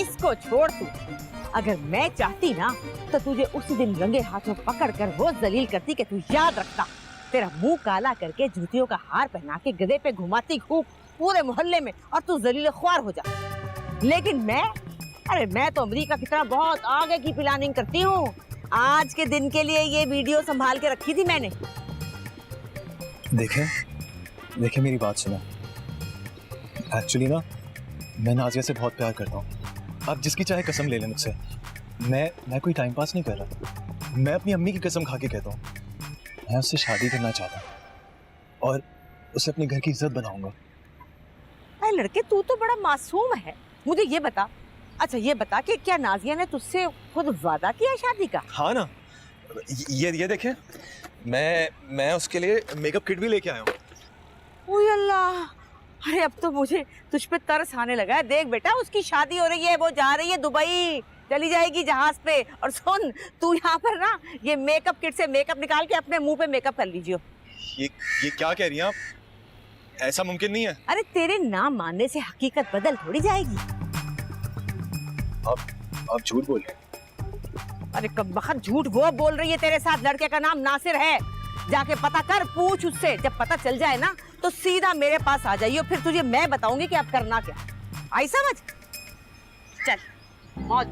इसको छोड़ तू, अगर मैं चाहती ना तो तुझे उसी दिन रंगे हाथों पकड़ कर वो जलील करती कि तू याद रखता। तेरा मुंह काला करके जूतियों का हार पहना के गधे पे घुमाती खूब पूरे मोहल्ले में और तू जलील ख्वार हो जा। लेकिन मैं तो अमेरिका की तरह बहुत आगे की प्लानिंग करती हूँ। आज के दिन के लिए ये वीडियो संभाल के रखी थी मैंने। देखें मेरी बात सुनो। एक्चुअली ना मैं नाजिया से बहुत प्यार करता हूँ। आप जिसकी चाहे कसम ले लें मुझसे, मैं कोई टाइम पास नहीं कर रहा। मैं अपनी अम्मी की कसम खा के कहता हूँ, मैं उससे शादी करना चाहता हूँ और उसे अपने घर की इज्जत बनाऊंगा। अरे लड़के, तू तो बड़ा मासूम है। मुझे ये बता, अच्छा ये बता कि क्या नाजिया ने तुझसे खुद वादा किया शादी का? हाँ ना, ये देखें, मैं उसके लिए मेकअप किट भी लेके आया हूँ। ओए अल्लाह, अरे अब तो मुझे तुझ पे तरस आने लगा है। देख बेटा, उसकी शादी हो रही है, वो जा रही है दुबई, चली जाएगी जहाज पे। और सुन, तू यहाँ पर ना ये मेकअप किट से मेकअप निकाल के अपने मुंह पे मेकअप कर लीजिए। ये क्या कह रही हैं आप? ऐसा मुमकिन नहीं है। अरे तेरे नाम मानने से हकीकत बदल थोड़ी जाएगी। आप झूठ बोल रहे हैं। अरे कब झूठ वो बोल रही है तेरे साथ, लड़के का नाम नासिर है। जाके पता कर, पूछ उससे। जब पता चल जाए ना तो सीधा मेरे पास आ जाइए, फिर तुझे मैं बताऊंगी कि अब करना क्या। आई समझ? चल मौज।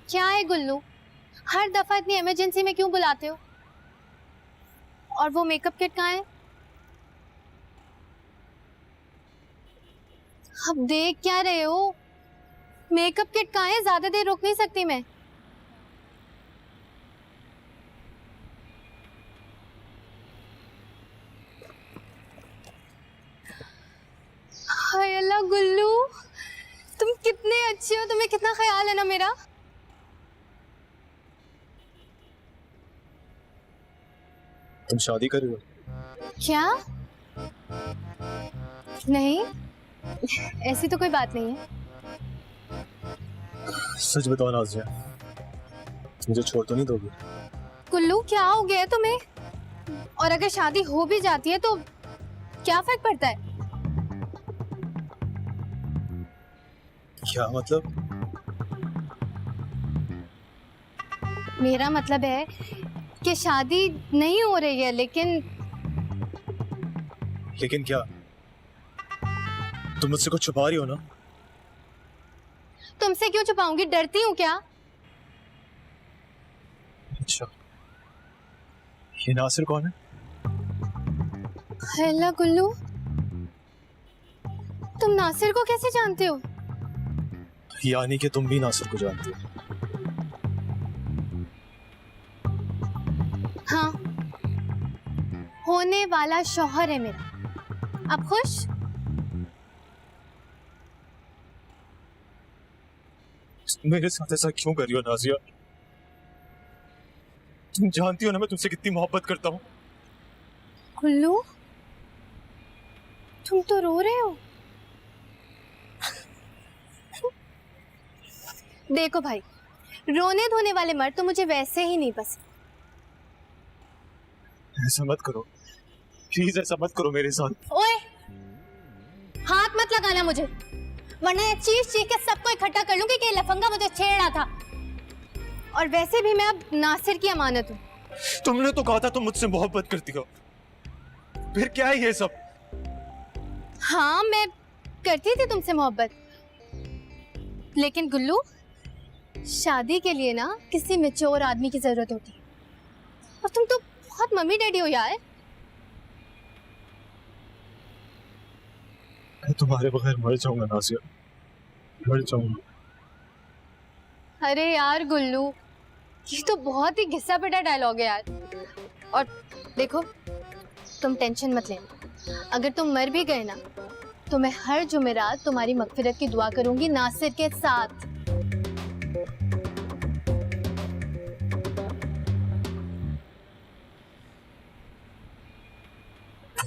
क्या है गुल्लू, हर दफा इतनी इमरजेंसी में क्यों बुलाते हो? और वो मेकअप किट कहाँ है? अब देख क्या रहे हो? मेकअप किट कहाँ है? ज्यादा देर रुक नहीं सकती मैं। हाय अल्लाह गुल्लू, तुम कितने अच्छे हो, तुम्हें कितना ख्याल है ना मेरा। तुम शादी कर रही हो? क्या? नहीं, ऐसी तो कोई बात नहीं है। सच बताओ नाज़िया, मुझे छोड़ तो नहीं दोगी? कुल्लू क्या हो गया है तुम्हें? और अगर शादी हो भी जाती है तो क्या फर्क पड़ता है? क्या मतलब? मेरा मतलब है कि शादी नहीं हो रही है, लेकिन क्या? तुम मुझसे कुछ छुपा रही हो ना? तुमसे क्यों छुपाऊंगी, डरती हूँ क्या? अच्छा, ये नासिर कौन है? अल्लाह गुल्लू, तुम नासिर को कैसे जानते हो? यानी कि तुम भी नासिर को जानती हो? हाँ, होने वाला शौहर है मेरा। अब खुश? मेरे साथ ऐसा क्यों कर रही हो नाज़िया? तुम जानती हो ना मैं तुमसे कितनी मोहब्बत करता हूँ। गुल्लू, तुम तो रो रहे हो। देखो भाई, रोने धोने वाले मर्द तो मुझे वैसे ही नहीं पसंद। ऐसा मत करो प्लीज, ऐसा मत करो मेरे साथ। ओए, हाथ मत लगाना मुझे, वरना ये चीख चीख के सबको इकट्ठा कर लूंगी कि ये लफंगा मुझे छेड़ रहा था। और वैसे भी मैं अब नासिर की अमानत हूँ। तुमने तो कहा था तुम मुझसे मोहब्बत करती हो, फिर क्या है ये सब? हाँ, मैं करती थी तुमसे मोहब्बत, लेकिन गुल्लू, शादी के लिए ना किसी मैच्योर आदमी की जरूरत होती है, और तुम तो बहुत मम्मी डैडी हो यार। मैं तुम्हारे बगैर मर जाऊंगा नाज़िया, मर जाऊंगा। अरे यार गुल्लू, ये तो बहुत ही घिसा पिटा डायलॉग है यार। और देखो, तुम टेंशन मत लेना, अगर तुम मर भी गए ना तो मैं हर जुमेरात तुम्हारी मगफिरत की दुआ करूंगी नासिर के साथ।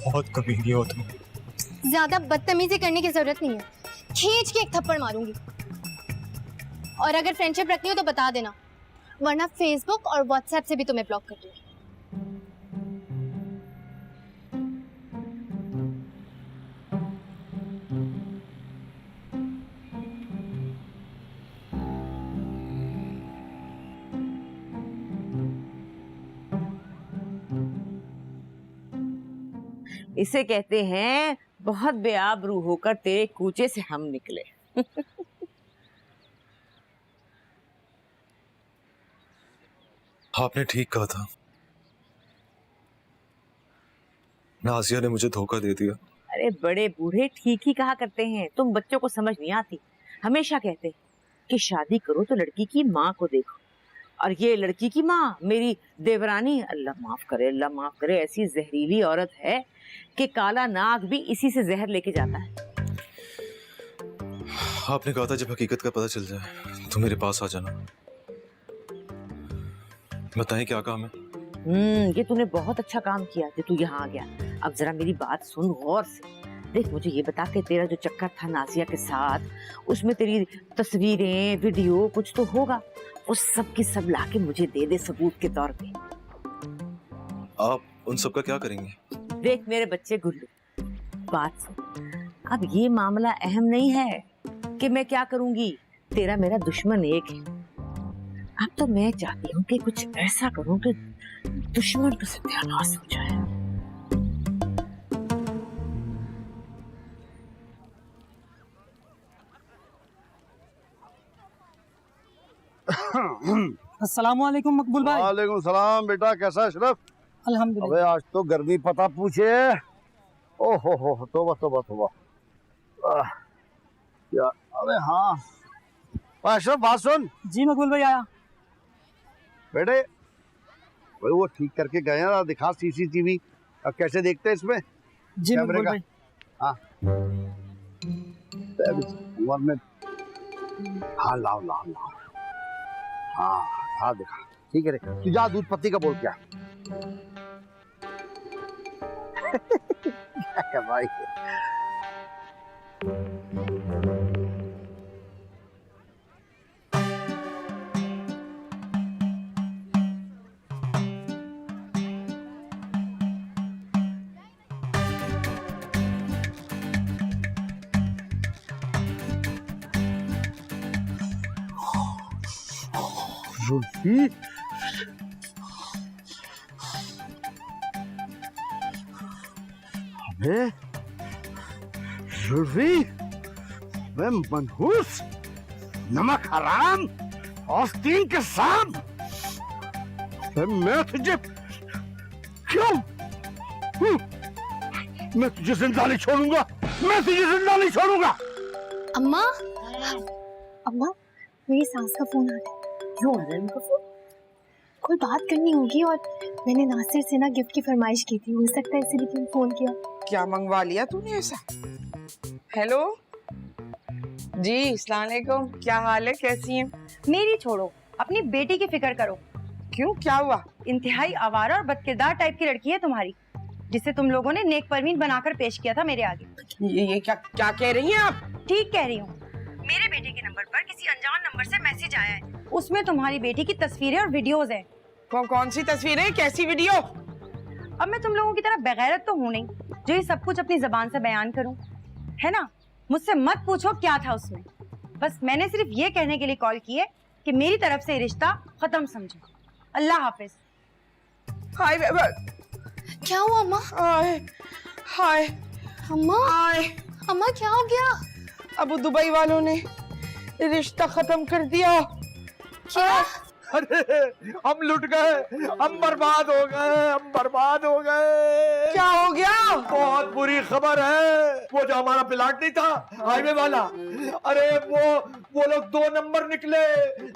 बहुत कमीनी हो तुम। ज्यादा बदतमीजी करने की जरूरत नहीं है, खींच के एक थप्पड़ मारूंगी। और अगर फ्रेंडशिप रखनी हो तो बता देना, वरना फेसबुक और व्हाट्सएप से भी तुम्हें ब्लॉक कर दूंगी। इसे कहते हैं बहुत बेआबरू होकर तेरे कूचे से हम निकले। आपने ठीक कहा था, नाज़िया ने मुझे धोखा दे दिया। अरे बड़े बूढ़े ठीक ही कहा करते हैं, तुम बच्चों को समझ नहीं आती। हमेशा कहते हैं कि शादी करो तो लड़की की माँ को देखो, और ये लड़की की माँ मेरी देवरानी, अल्लाह माफ करे, ऐसी जहरीली औरत है कि काला नाग भी इसी से जहर लेके जाता है। आपने कहा था जब हकीकत का पता चल जाए तो मेरे पास आ जाना। बताएं क्या काम है? ये तूने बहुत अच्छा काम किया कि तू यहाँ आ गया। अब जरा मेरी बात सुन गौर से। देख, मुझे ये बता के तेरा जो चक्कर था नाजिया के साथ, उसमें तेरी तस्वीरें, वीडियो कुछ तो होगा। वो सब की सब लाके मुझे दे दे सबूत के तौर पे। आप उन सब का क्या करेंगे? देख मेरे बच्चे गुल्लू, बात सुन। अब ये मामला अहम नहीं है कि मैं क्या करूंगी, तेरा मेरा दुश्मन एक है। अब तो मैं चाहती हूँ कि कुछ ऐसा करूँ कि दुश्मन का सत्यानाश हो जाए। अस्सलामुअलैकुम मकबूल भाई। वालेकुम सलाम बेटा, कैसा है अशरफ? अल्हम्दुलिल्लाह। अबे आज तो गर्मी पता पूछे। ओहो तोबा तोबा तोबा। क्या? अबे हाँ अशरफ, बात सुन। जी मकबूल भाई आया। बेटे भाई वो ठीक करके गए ना, दिखा सीसीटीवी अब कैसे देखते हैं इसमें जी कैमरे मकबूल का। भाई। हाँ उम्र में। हाँ लाओ लाओ लाओ। हाँ हाँ दिखा, ठीक है रे। तू जा दूध पत्ती का बोल क्या। क्या भाई। जुल्फी, अबे जुल्फी, मैं मनहूस, नमक हराम, आस्तीन के सांप, मैं तुझे क्यों? मैं तुझे जिंदा नहीं छोड़ूंगा, मैं तुझे जिंदा नहीं छोड़ूंगा। अम्मा, अम्मा मेरी सास का फोन आ रहा है। क्यों आ रहा है उनका फोन? कोई बात करनी होगी और मैंने नासिर से ना गिफ्ट की फरमाइश की थी, हो सकता है इसीलिए तुमने फोन किया। क्या मंगवा लिया तूने ऐसा? हेलो जी, अस्सलाम वालेकुम, क्या हाल है, कैसी हैं? मेरी छोड़ो, अपनी बेटी की फिक्र करो। क्यों, क्या हुआ? इंतहाई आवारा और बदकिरदार टाइप की लड़की है तुम्हारी, जिसे तुम लोगों ने नेक परवीन बनाकर पेश किया था मेरे आगे। ये क्या क्या कह रही हैं आप? ठीक कह रही हूँ। मेरे बेटे के नंबर पर किसी अनजान नंबर से मैसेज आया है, उसमें तुम्हारी बेटी की तस्वीरें और वीडियोस हैं। कौन सी तस्वीरें, कैसी वीडियो? अब मैं तुम लोगों की तरह बेगैरत तो हूँ नहीं जो ये सब कुछ अपनी जबान से बयान करूँ, है ना? मुझसे मत पूछो क्या था उसमें। बस मैंने सिर्फ ये कहने के लिए कॉल की है कि मेरी तरफ से रिश्ता खत्म समझो। अल्लाह हाफिज। हाय क्या हुआ अम्मा? हाय हाय अम्मा, हाय। अम्मा क्या हो गया? अब दुबई वालों ने रिश्ता खत्म कर दिया। क्या? अरे हम लुट गए, हम बर्बाद हो गए, हम बर्बाद हो गए। क्या हो गया? बहुत बुरी खबर है। वो जो हमारा प्लाट नहीं था हाईवे वाला, अरे वो लोग 2 नंबर निकले,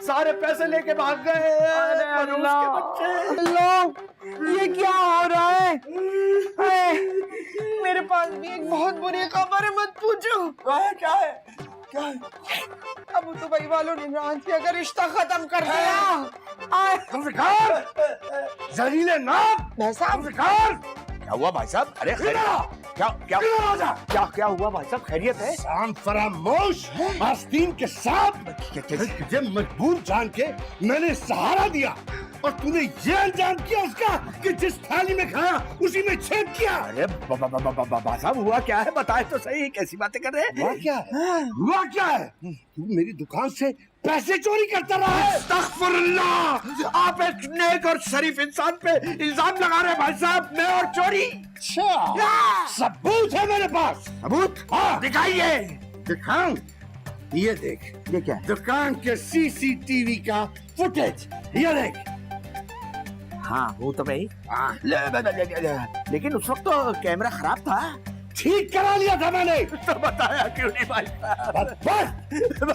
सारे पैसे लेके भाग गए। अरे मनहूस के बच्चे। अल्लाह, ये क्या हो रहा है? मेरे पास भी एक बहुत बुरी खबर है, मत पूछो। क्या है? अब दुबई वालों ने रांझिया का रिश्ता खत्म कर दिया। जलीले नाम भाई साहब, क्या हुआ भाई साहब? अरे क्या क्या क्या हुआ भाई साहब? खैरियत है? शाम फरामोश, आस्तीन के साथ तुझे मजबूर जान के मैंने सहारा दिया और तूने ये अंजाम किया उसका कि जिस थाली में खाया उसी में छेद किया। अरे बाबा साहब हुआ क्या है? बताए तो सही, कैसी बातें कर रहे हैं? हुआ क्या है? हुआ क्या है? तू मेरी दुकान से पैसे चोरी करता रहा है। अस्तगफुरुल्लाह! आप एक नेक और शरीफ इंसान पे इल्जाम लगा रहे हैं भाई साहब। मैं और चोरी? अच्छा, सबूत है मेरे पास। सबूत? हाँ दिखाइए। दिखाऊं? ये देख, ये क्या है? दुकान के सीसीटीवी का फुटेज, ये देख। हाँ वो तो भाई, लेकिन उस वक्त तो कैमरा खराब था। ठीक करा लिया था मैंने। तो बताया क्यों नहीं भाई साहब?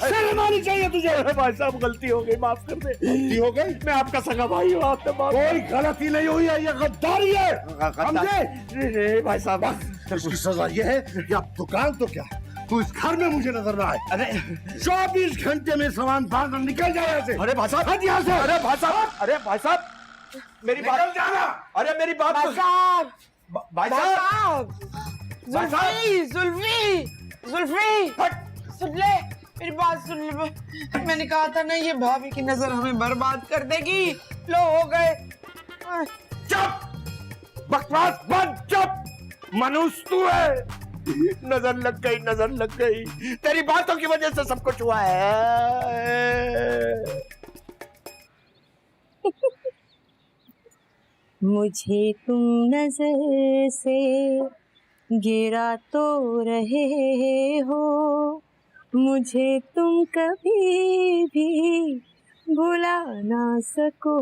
शर्म आनी चाहिए तुझे। भाई साहब गलती हो गई, माफ कर दे। गलती हो गई? मैं आपका सगा भाई हूँ, आपसे माफ। कोई गलती नहीं हुई है, ये गद्दारी है, समझे? नहीं भाई साहब, इसकी सजा ये है कि अब दुकान तो क्या, तू इस घर में मुझे नजर ना आए। अरे 24 घंटे में सामान बाहर निकल जाए यहाँ से। अरे भाई साहब, हट यहाँ से। अरे भाई साहब, मेरी बात जाना। अरे मेरी बात भाई साहब, भाई भाई साहब, साहब, भाई साहब। जुल्फी, जुल्फी, सुन ले, मेरी बात सुन ले। मैंने कहा था ना ये भाभी की नजर हमें बर्बाद कर देगी। लो हो गए। चुप, बकवास बंद, चुप। मनुष्य तू है। नजर लग गई, नजर लग गई। तेरी बातों की वजह से सब कुछ हुआ है। मुझे तुम नजर से गिरा तो रहे हो, मुझे तुम कभी भी भुला ना सको।